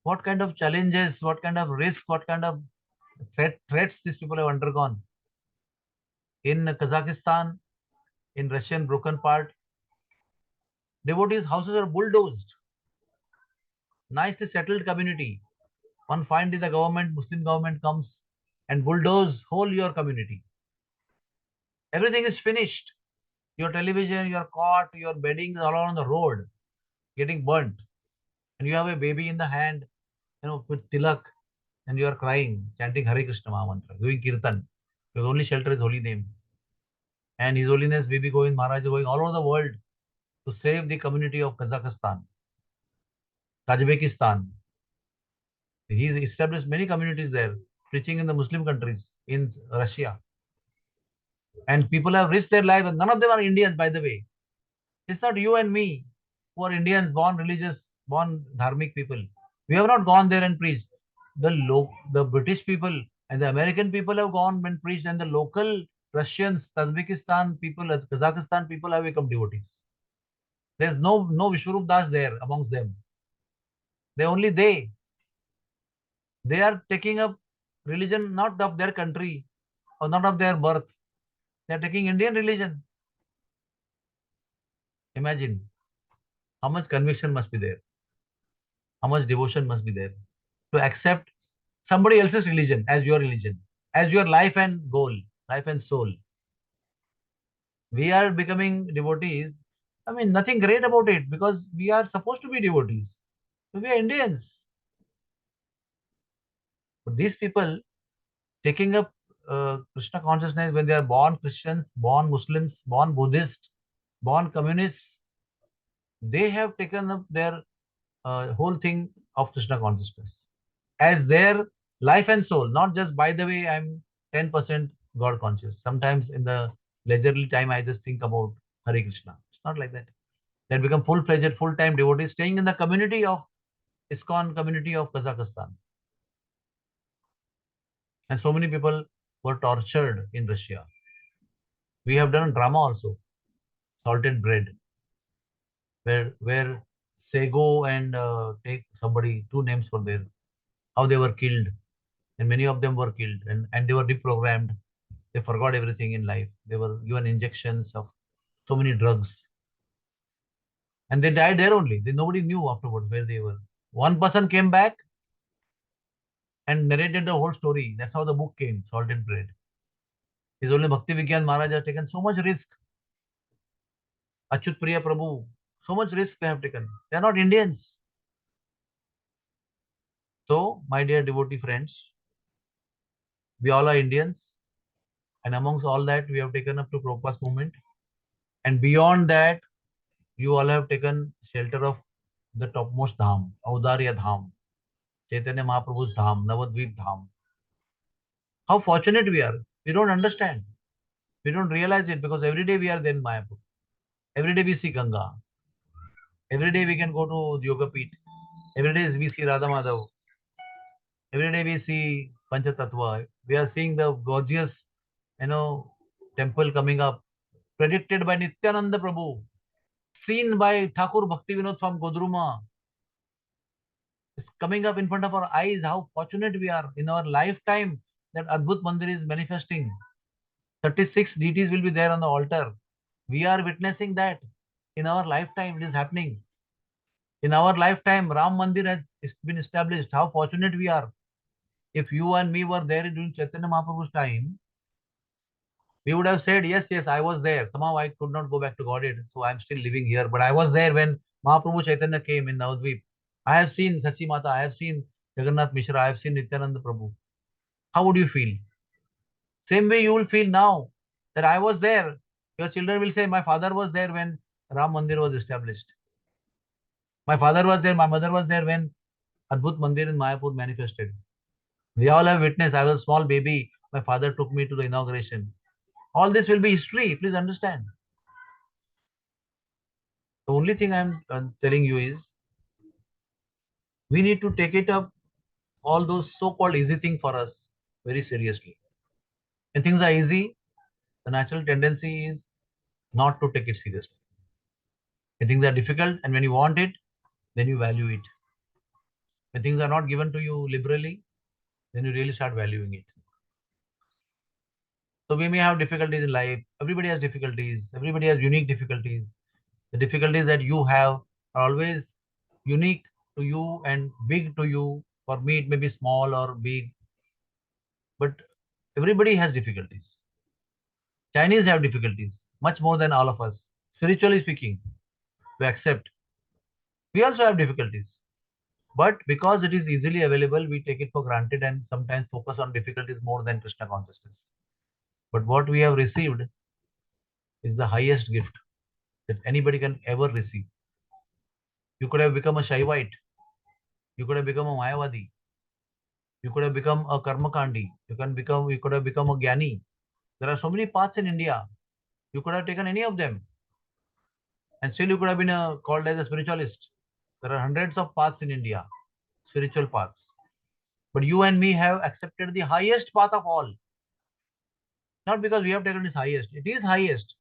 what kind of challenges, what kind of risks, what kind of threats these people have undergone. In Kazakhstan, in Russian broken part, devotees' houses are bulldozed. Nicely settled community. One fine day the government, Muslim government comes and bulldoze whole your community. Everything is finished. Your television, your cot, your bedding is all on the road, getting burnt. And you have a baby in the hand, with tilak, and you are crying, chanting Hare Krishna Maha Mantra, doing kirtan. Your only shelter is holy name. And His Holiness Bibi Govind Maharaj is going all over the world to save the community of Kazakhstan, Tajikistan. He established many communities there, preaching in the Muslim countries, in Russia. And people have risked their lives, and none of them are Indians, by the way. It's not you and me who are Indians, born religious, born dharmic people. We have not gone there and preached. The British people and the American people have gone and preached, and the local Russians, Tajikistan people, Kazakhstan people have become devotees. There's no Vishwarupdas there amongst them. They only they are taking up religion not of their country or not of their birth. They are taking Indian religion. Imagine how much conviction must be there, how much devotion must be there to accept somebody else's religion, as your life and goal, life and soul. We are becoming devotees. I mean, nothing great about it because we are supposed to be devotees. So we are Indians. But these people taking up Krishna consciousness when they are born Christians, born Muslims, born Buddhists, born communists, they have taken up their whole thing of Krishna consciousness as their life and soul. Not just by the way, I'm 10% God conscious. Sometimes in the leisurely time, I just think about Hare Krishna. It's not like that. They become full-fledged, full-time devotees staying in the community of ISKCON community of Kazakhstan. And so many people were tortured in Russia. We have done drama also, salted bread, where say go and take somebody, two names for there, how they were killed, and many of them were killed, and they were deprogrammed. They forgot everything in life. They were given injections of so many drugs, and they died there only. Nobody knew afterwards where they were. One person came back and narrated the whole story. That's how the book came, Salted Bread. His only Bhakti Vigyan Maharaj has taken so much risk. Achyut Priya Prabhu, so much risk they have taken. They are not Indians. So, my dear devotee friends, we all are Indians, and amongst all that, we have taken up to Prabhupada's movement. And beyond that, you all have taken shelter of the topmost dham, Audarya Dham, Chaitanya Mahaprabhu's Dham, Navadvip Dham. How fortunate we are. We don't understand. We don't realize it because every day we are there in Mayapur. Every day we see Ganga. Every day we can go to Yoga Peeth. Every day we see Radha Madhav. Every day we see Panchatattva. We are seeing the gorgeous, you know, temple coming up, predicted by Nityananda Prabhu, seen by Thakur Bhakti Vinod from Godruma. It's coming up in front of our eyes. How fortunate we are in our lifetime that Adbhut Mandir is manifesting. 36 deities will be there on the altar. We are witnessing that in our lifetime. It is happening. In our lifetime, Ram Mandir has been established. How fortunate we are. If you and me were there during Chaitanya Mahaprabhu's time, we would have said, yes, yes, I was there. Somehow I could not go back to Godhead, so I'm still living here. But I was there when Mahaprabhu Chaitanya came in Navadvip. I have seen Sachi Mata, I have seen Jagannath Mishra, I have seen Nityananda Prabhu. How would you feel? Same way you will feel now that I was there. Your children will say, my father was there when Ram Mandir was established. My father was there, my mother was there when Adbhut Mandir in Mayapur manifested. We all have witnessed. I was a small baby. My father took me to the inauguration. All this will be history. Please understand. The only thing I'm telling you is we need to take it up, all those so-called easy things for us very seriously. When things are easy, the natural tendency is not to take it seriously. When things are difficult and when you want it, then you value it. When things are not given to you liberally, then you really start valuing it. So we may have difficulties in life. Everybody has difficulties. Everybody has unique difficulties. The difficulties that you have are always unique to you and big to you. For me, it may be small or big, but everybody has difficulties. Chinese have difficulties, much more than all of us. Spiritually speaking, we accept. We also have difficulties. But because it is easily available, we take it for granted and sometimes focus on difficulties more than Krishna consciousness. But what we have received is the highest gift that anybody can ever receive. You could have become a Shaivite. You could have become a Mayavadi. You could have become a Karmakandi. You could have become a Gyani. There are so many paths in India. You could have taken any of them. And still you could have been called as a spiritualist. There are hundreds of paths in India, spiritual paths. But you and me have accepted the highest path of all. Not because we have taken this highest. It is highest.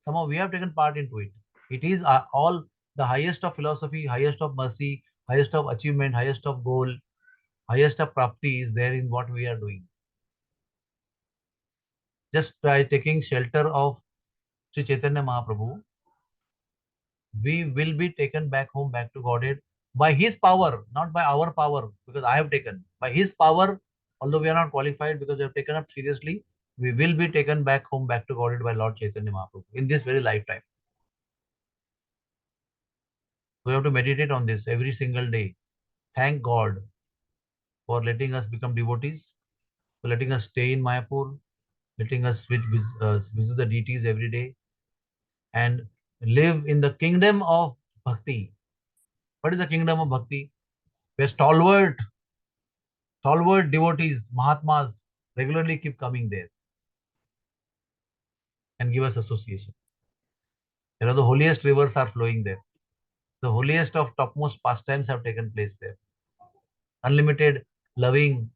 Somehow we have taken part into it. It is all the highest of philosophy, highest of mercy, highest of achievement, highest of goal, highest of prapti is there in what we are doing. Just by taking shelter of Sri Chaitanya Mahaprabhu, we will be taken back home, back to Godhead by His power, not by our power, because I have taken. By His power, although we are not qualified because we have taken up seriously, we will be taken back home, back to Godhead by Lord Chaitanya Mahaprabhu in this very lifetime. We have to meditate on this every single day. Thank God for letting us become devotees, for letting us stay in Mayapur, letting us visit the deities every day, and live in the kingdom of bhakti. What is the kingdom of bhakti? Where stalwart devotees, Mahatmas, regularly keep coming there and give us association. There are the holiest rivers are flowing there. The holiest of topmost pastimes have taken place there. Unlimited, loving,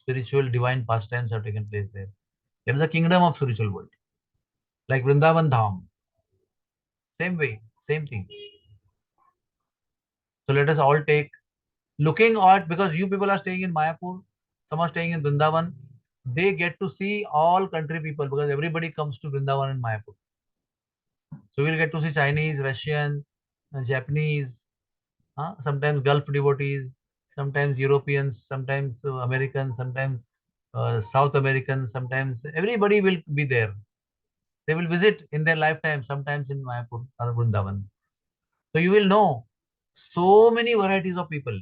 spiritual, divine pastimes have taken place there. There is a kingdom of spiritual world. Like Vrindavan Dham. Same way, same thing. So let us all take looking at, because you people are staying in Mayapur, some are staying in Vrindavan, they get to see all country people because everybody comes to Vrindavan and Mayapur. So we'll get to see Chinese, Russian, Japanese, sometimes Gulf devotees, sometimes Europeans, sometimes Americans, sometimes South Americans, sometimes everybody will be there. They will visit in their lifetime, sometimes in Mayapur or Vrindavan. So you will know so many varieties of people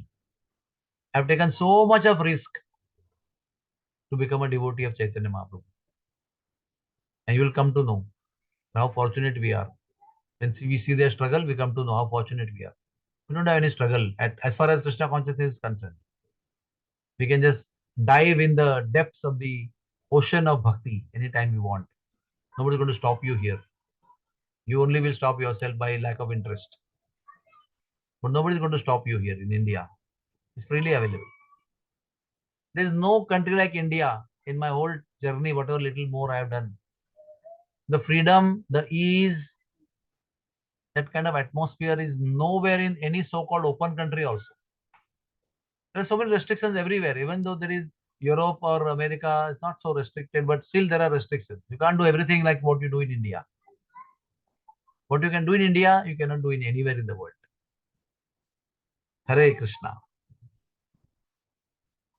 have taken so much of risk to become a devotee of Chaitanya Mahaprabhu. And you will come to know how fortunate we are. When we see their struggle, we come to know how fortunate we are. We don't have any struggle as far as Krishna consciousness is concerned. We can just dive in the depths of the ocean of bhakti anytime we want. Nobody's going to stop you here. You only will stop yourself by lack of interest. But nobody's going to stop you here in India. It's freely available. There is no country like India in my whole journey, whatever little more I have done. The freedom, the ease, that kind of atmosphere is nowhere in any so-called open country also. There are so many restrictions everywhere, even though there is Europe or America, it's not so restricted, but still there are restrictions. You can't do everything like what you do in India. What you can do in India, you cannot do in anywhere in the world. Hare Krishna.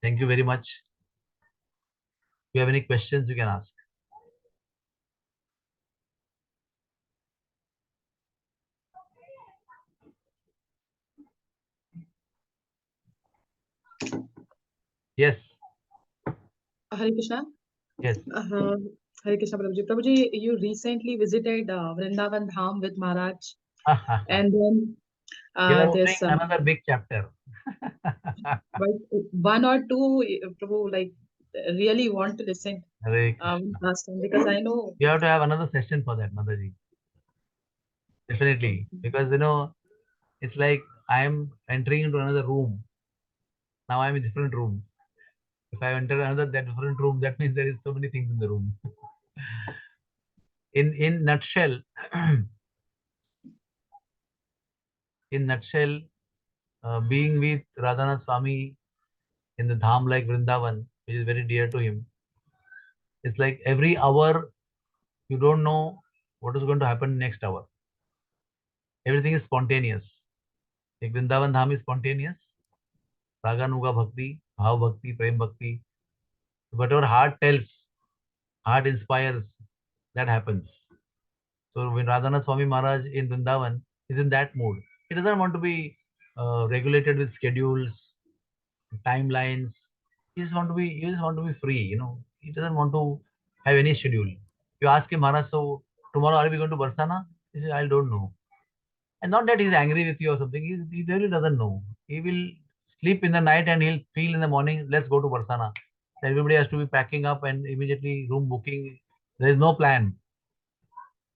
Thank you very much. If you have any questions, you can ask. Yes, Hare Krishna. yes. Uh, Hare Krishna, Prabhuji. Prabhuji, you recently visited Vrindavan Dham with Maharaj, and then You are opening this, another big chapter. but one or two, Prabhu, like really want to listen Hare Krishna. last time because I know. You have to have another session for that, Mataji. Definitely. Because, it's like I am entering into another room. Now I am in a different room. If I enter another that different room, that means there is so many things in the room. In nutshell, in nutshell, being with Radhanath Swami in the dham like Vrindavan, which is very dear to him, it's like every hour you don't know what is going to happen next hour. Everything is spontaneous. Like Vrindavan dham is spontaneous. Raganuga bhakti, bhav bhakti, prem bhakti. Whatever heart tells, heart inspires, that happens. So when Radhanath Swami Maharaj in Vrindavan is in that mood, he doesn't want to be regulated with schedules, timelines. He just want to be free. He doesn't want to have any schedule. You ask him, Maharaj, so tomorrow are we going to Barsana? He says, I don't know. And not that he's angry with you or something. He really doesn't know. He will sleep in the night and he'll feel in the morning, let's go to Barsana. Everybody has to be packing up and immediately room booking. There is no plan.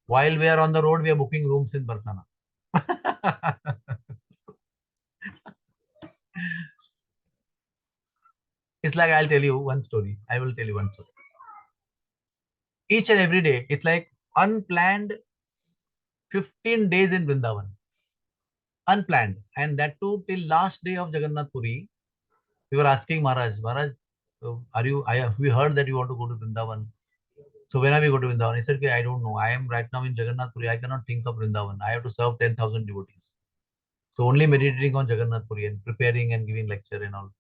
While we are on the road, we are booking rooms in Barsana. It's like I'll tell you one story. I will tell you one story. Each and every day, it's like unplanned 15 days in Vrindavan. Unplanned. And that too till last day of Jagannath Puri. We were asking Maharaj, we heard that you want to go to Vrindavan. So when are we going to Vrindavan? He said, okay, I don't know. I am right now in Jagannath Puri. I cannot think of Vrindavan. I have to serve 10,000 devotees. So only meditating on Jagannath Puri and preparing and giving lecture and all.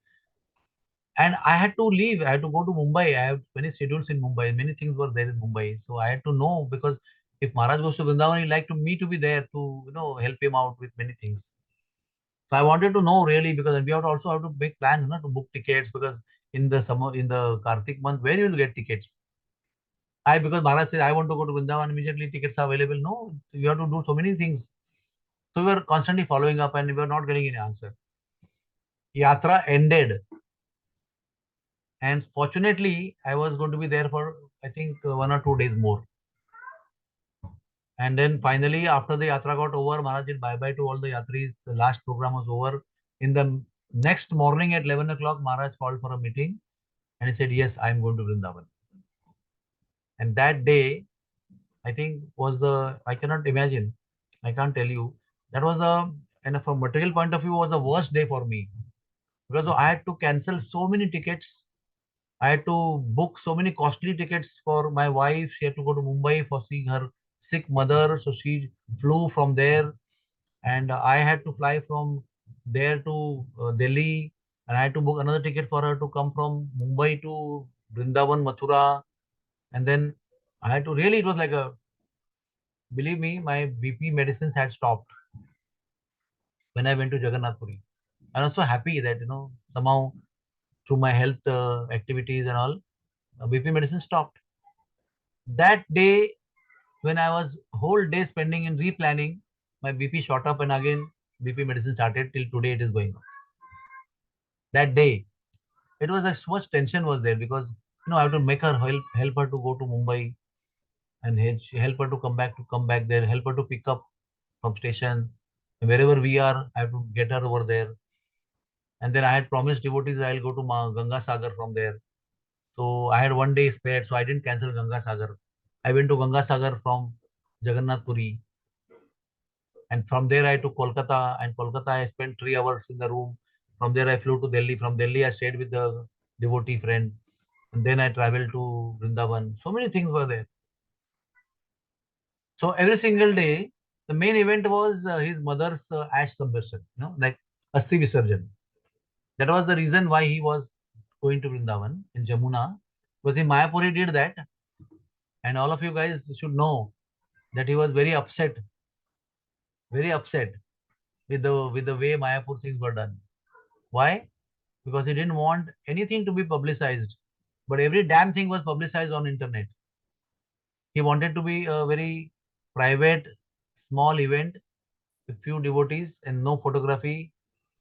And I had to leave. I had to go to Mumbai. I have many schedules in Mumbai. Many things were there in Mumbai. So I had to know because if Maharaj goes to Vrindavan, he'd like me to be there to help him out with many things. So I wanted to know really because we have to also have to make plans, to book tickets because in the summer, in the Kartik month, where you will get tickets? Because Maharaj said I want to go to Vrindavan, immediately tickets are available. No, you have to do so many things. So we were constantly following up and we were not getting any answer. Yatra ended. And fortunately, I was going to be there for, I think, 1 or 2 days more. And then finally, after the yatra got over, Maharaj did bye-bye to all the yatris. The last program was over. In the next morning at 11 o'clock, Maharaj called for a meeting and he said, yes, I'm going to Vrindavan. And that day, I think I cannot imagine, I can't tell you, that was And from material point of view, was the worst day for me because I had to cancel so many tickets. I had to book so many costly tickets for my wife. She had to go to Mumbai for seeing her sick mother, so she flew from there, and I had to fly from there to Delhi, and I had to book another ticket for her to come from Mumbai to Vrindavan, Mathura, and then I had to really. It was like a, believe me, my BP medicines had stopped when I went to Jagannath Puri. I was so happy that somehow through my health activities and all, BP medicine stopped. That day when I was whole day spending in replanning, my BP shot up and again BP medicine started till today it is going on. That day, it was like so much tension was there because I have to make her help her to go to Mumbai and help her to come back there, help her to pick up from station. Wherever we are, I have to get her over there. And then I had promised devotees I'll go to Ganga Sagar from there. So I had one day spared, so I didn't cancel Ganga Sagar. I went to Ganga Sagar from Jagannath Puri, and from there I took Kolkata, and Kolkata I spent 3 hours in the room. From there I flew to Delhi. From Delhi I stayed with the devotee friend, and then I traveled to Vrindavan. So many things were there. So every single day, the main event was his mother's ash conversion, like Asti Visarjan. That was the reason why he was going to Vrindavan in Jamuna. Because in Mayapur he did that, and all of you guys should know that he was very upset with the way Mayapur things were done. Why? Because he didn't want anything to be publicized, but every damn thing was publicized on internet. He wanted to be a very private, small event with few devotees and no photography.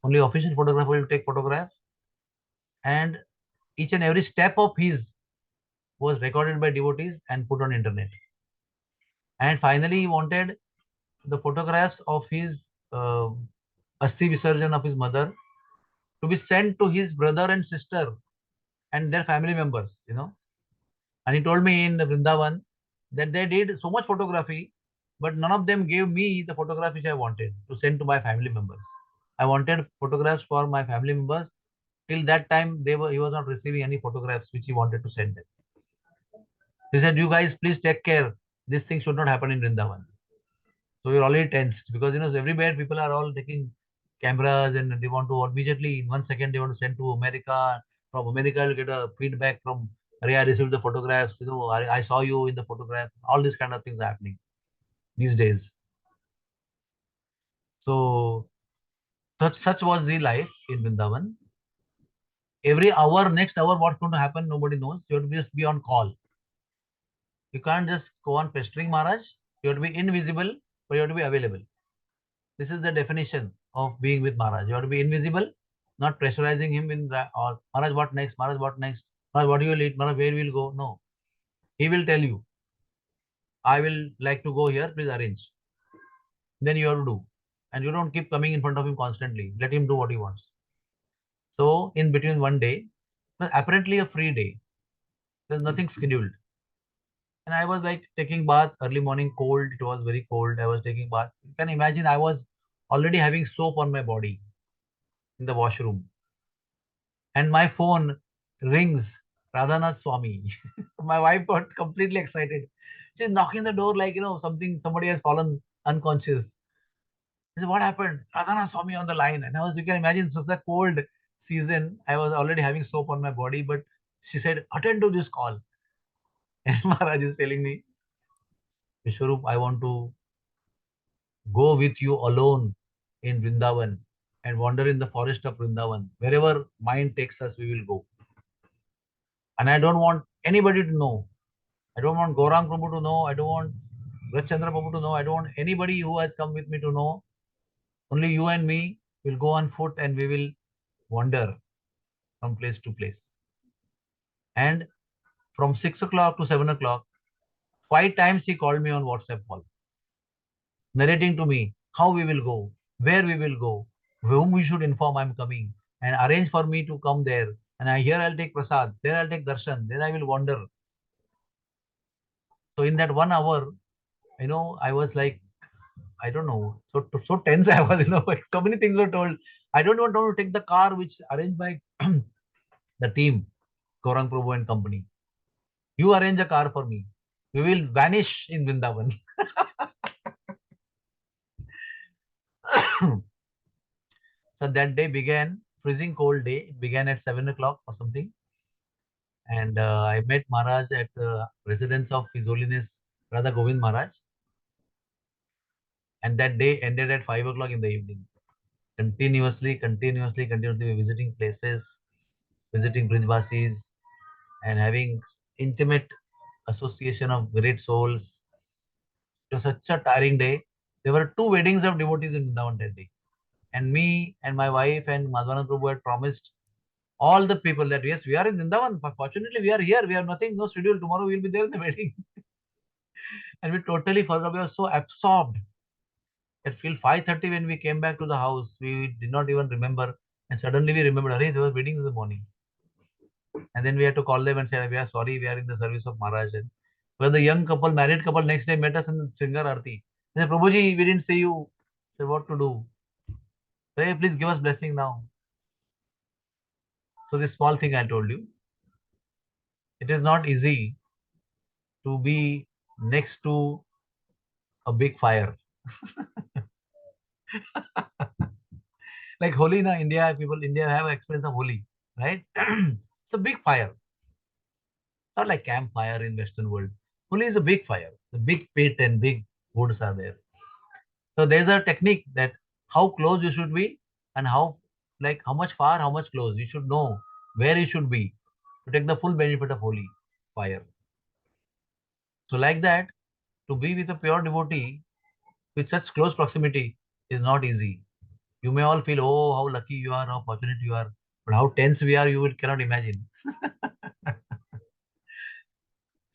Only official photographer will take photographs, and each and every step of his was recorded by devotees and put on internet. And finally, he wanted the photographs of his uh, Asti Visarjan of his mother to be sent to his brother and sister and their family members, And he told me in Vrindavan that they did so much photography, but none of them gave me the photograph which I wanted to send to my family members. I wanted photographs for my family members. Till that time, he was not receiving any photographs which he wanted to send them. He said, "You guys, please take care. This thing should not happen in Vrindavan." So we're already tensed because everywhere people are all taking cameras and they want to immediately in 1 second they want to send to America. From America, you'll get a feedback from, "Hey, I received the photographs. I saw you in the photograph." All these kind of things are happening these days. So such was the life in Vrindavan. Every hour, next hour, what's going to happen, nobody knows. You have to just be on call. You can't just go on pestering Maharaj. You have to be invisible, but you have to be available. This is the definition of being with Maharaj. You have to be invisible, not pressurizing him in the, or Maharaj, what next? Maharaj, what next? Maharaj, what do you will eat? Maharaj, where will go? No. He will tell you, I will like to go here, please arrange. Then you have to do. And you don't keep coming in front of him constantly. Let him do what he wants. So in between one day, apparently a free day. There's nothing scheduled. And I was like taking bath early morning, cold. It was very cold. I was taking bath. You can imagine I was already having soap on my body in the washroom. And my phone rings. Radhanath Swami. My wife got completely excited. She's knocking the door like, somebody has fallen unconscious. I said, what happened? Radhanath Swami on the line. And you can imagine, such a cold season. I was already having soap on my body, but she said, attend to this call. And Maharaj is telling me, Vishwarup, I want to go with you alone in Vrindavan and wander in the forest of Vrindavan. Wherever mind takes us, we will go. And I don't want anybody to know. I don't want Gaurang Prabhu to know. I don't want Rajchandra Prabhu to know. I don't want anybody who has come with me to know. Only you and me will go on foot and we will wander from place to place. And from 6 o'clock to 7 o'clock, 5 times he called me on WhatsApp call, narrating to me how we will go, where we will go, whom we should inform I'm coming, and arrange for me to come there. And here I'll take prasad, there I'll take darshan, then I will wander. So in that 1 hour, I was like, I don't know. So tense I was, so many things were told. I don't want to take the car which arranged by the team, Gaurang Prabhu and company. You arrange a car for me. We will vanish in Vrindavan. So that day began, freezing cold day. It began at 7 o'clock or something. And I met Maharaj at the residence of His Holiness Radha Govind Maharaj. And that day ended at 5 o'clock in the evening. Continuously visiting places, visiting Brijvasis, and having intimate association of great souls. It was such a tiring day. There were two weddings of devotees in Vrindavan that day. And me and my wife and Madhvanand Prabhu had promised all the people that yes, we are in Vrindavan. But fortunately, we are here. We have nothing, no schedule. Tomorrow we will be there in the wedding. And we totally forgot. We were so absorbed at till 5:30 when we came back to the house. We did not even remember. And suddenly we remembered, hey, there was wedding in the morning. And then we had to call them and say, we are sorry, we are in the service of Maharaj. And when the young couple, married couple, next day met us in Sringar Arti. They said, Prabhuji, we didn't see you. I said, what to do? Hey, please give us blessing now. So this small thing I told you, it is not easy to be next to a big fire. Like Holi in India, people India have experience of Holi, right? It's a big fire. Not like campfire in Western world. Holi is a big fire. The big pit and big woods are there. So there's a technique that how close you should be and how much far, how much close. You should know where you should be to take the full benefit of holy fire. So like that, to be with a pure devotee with such close proximity is not easy. You may all feel, oh, how lucky you are, how fortunate you are, but how tense we are, you will cannot imagine.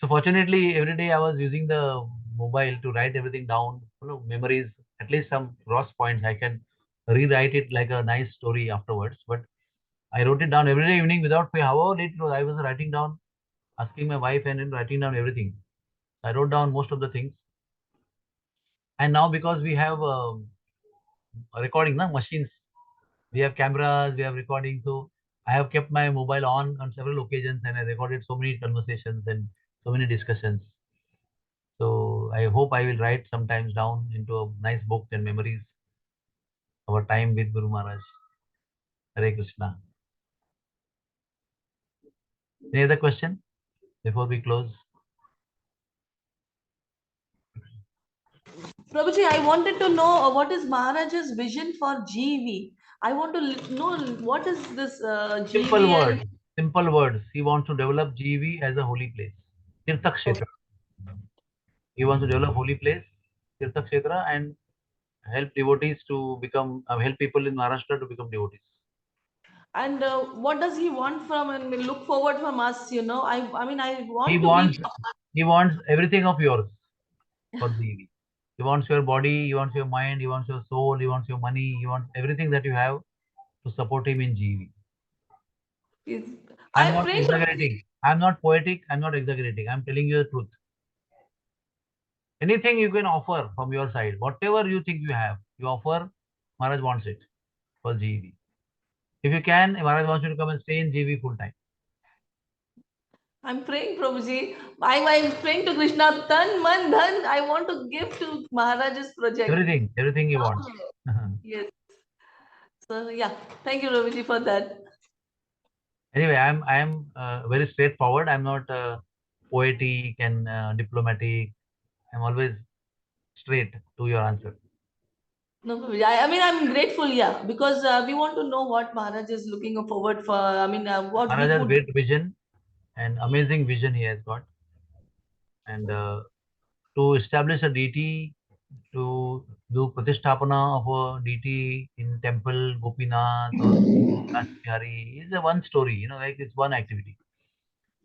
So fortunately, every day I was using the mobile to write everything down, memories, at least some gross points. I can rewrite it like a nice story afterwards. But I wrote it down every day evening without pay. However late it was, I was writing down, asking my wife and then writing down everything. I wrote down most of the things. And now because we have recording machines, we have cameras, we have recording. So I have kept my mobile on several occasions and I recorded so many conversations and so many discussions. So I hope I will write sometimes down into a nice book and memories of our time with Guru Maharaj. Hare Krishna. Any other question before we close? Prabhuji, I wanted to know what is Maharaj's vision for GV. I want to know what is this Simple GV words. and Simple words. He wants to develop GV as a holy place. Tirtha Kshetra. He wants to develop holy place, Tirtha Kshetra, and help devotees to become, help people in Maharashtra to become devotees. and what does he want from and look forward from us? I mean, I He want to be. wants, he wants everything of yours for GV. He wants your body, he wants your mind, he wants your soul, he wants your money, he wants everything that you have to support him in GV. I'm I not pray to. exaggerating. I'm not poetic. I'm not exaggerating. I'm telling you the truth. Anything you can offer from your side, whatever you think you have, you offer. Maharaj wants it for GV. If you can, Maharaj wants you to come and stay in GV full time. I'm praying, Prabhuji. I'm praying to Krishna. Tan, man, dhan. I want to give to Maharaj's project. Everything he wants. Yes. So yeah, thank you, Prabhuji, for that. Anyway, I am very straightforward. I'm not poetic and diplomatic. I'm always straight to your answer. No, Prabhuji. I mean, I'm grateful, yeah, because we want to know what Maharaj is looking forward for. I mean, what Maharaj we has could. great vision and amazing vision he has got. And to establish a deity, to do pratisthapana of a deity in temple, Gopinath or Kasihari is a one story, like it's one activity.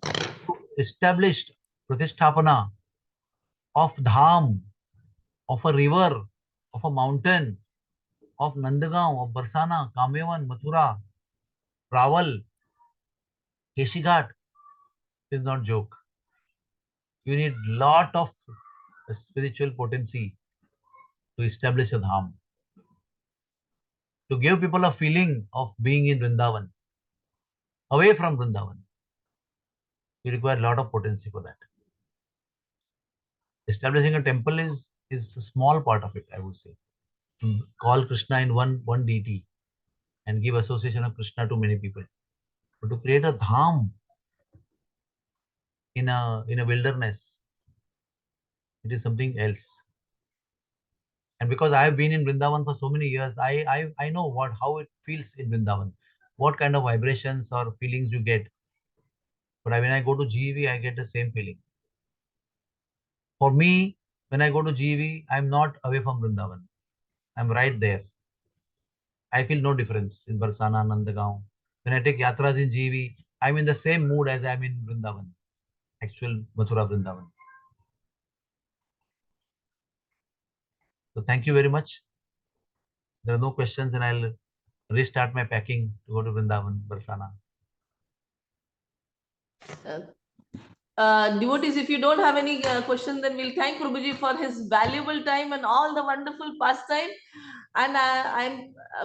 To establish pratisthapana of dham, of a river, of a mountain, of Nandagaon, of Barsana, Kamyavan, Mathura, Rawal, Keshighat is not joke. You need lot of spiritual potency to establish a dham, to give people a feeling of being in Vrindavan, away from Vrindavan. You require a lot of potency for that. Establishing a temple is a small part of it, I would say. To call Krishna in one deity and give association of Krishna to many people. But to create a dham in a wilderness, it is something else. And because I have been in Vrindavan for so many years, I know how it feels in Vrindavan, what kind of vibrations or feelings you get. But when I go to GEV, I get the same feeling. For me, when I go to GEV, I'm not away from Vrindavan. I'm right there. I feel no difference in Barsana, Nandagaon. When I take yatras in GEV, I'm in the same mood as I'm in Vrindavan, actual Mathura Vrindavan. So thank you very much. There are no questions, and I'll restart my packing to go to Vrindavan, Barsana. Devotees, if you don't have any question, then we'll thank Prabhuji for his valuable time and all the wonderful pastime. And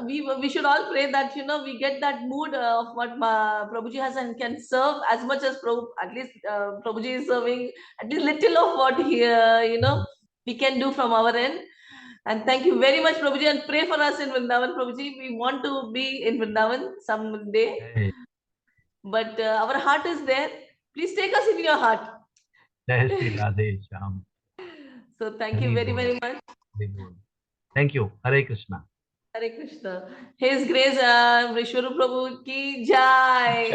we should all pray that we get that mood of what Prabhuji has and can serve as much as at least Prabhuji is serving at least little of what he we can do from our end. And thank you very much, Prabhuji, and pray for us in Vrindavan, Prabhuji. We want to be in Vrindavan someday. Hey. But our heart is there. Please take us in your heart. Jai Shri Radhe Shyam. So thank you very, very much. Thank you. Hare Krishna. Hare Krishna. His Grace Vishwarup Prabhu ki jai.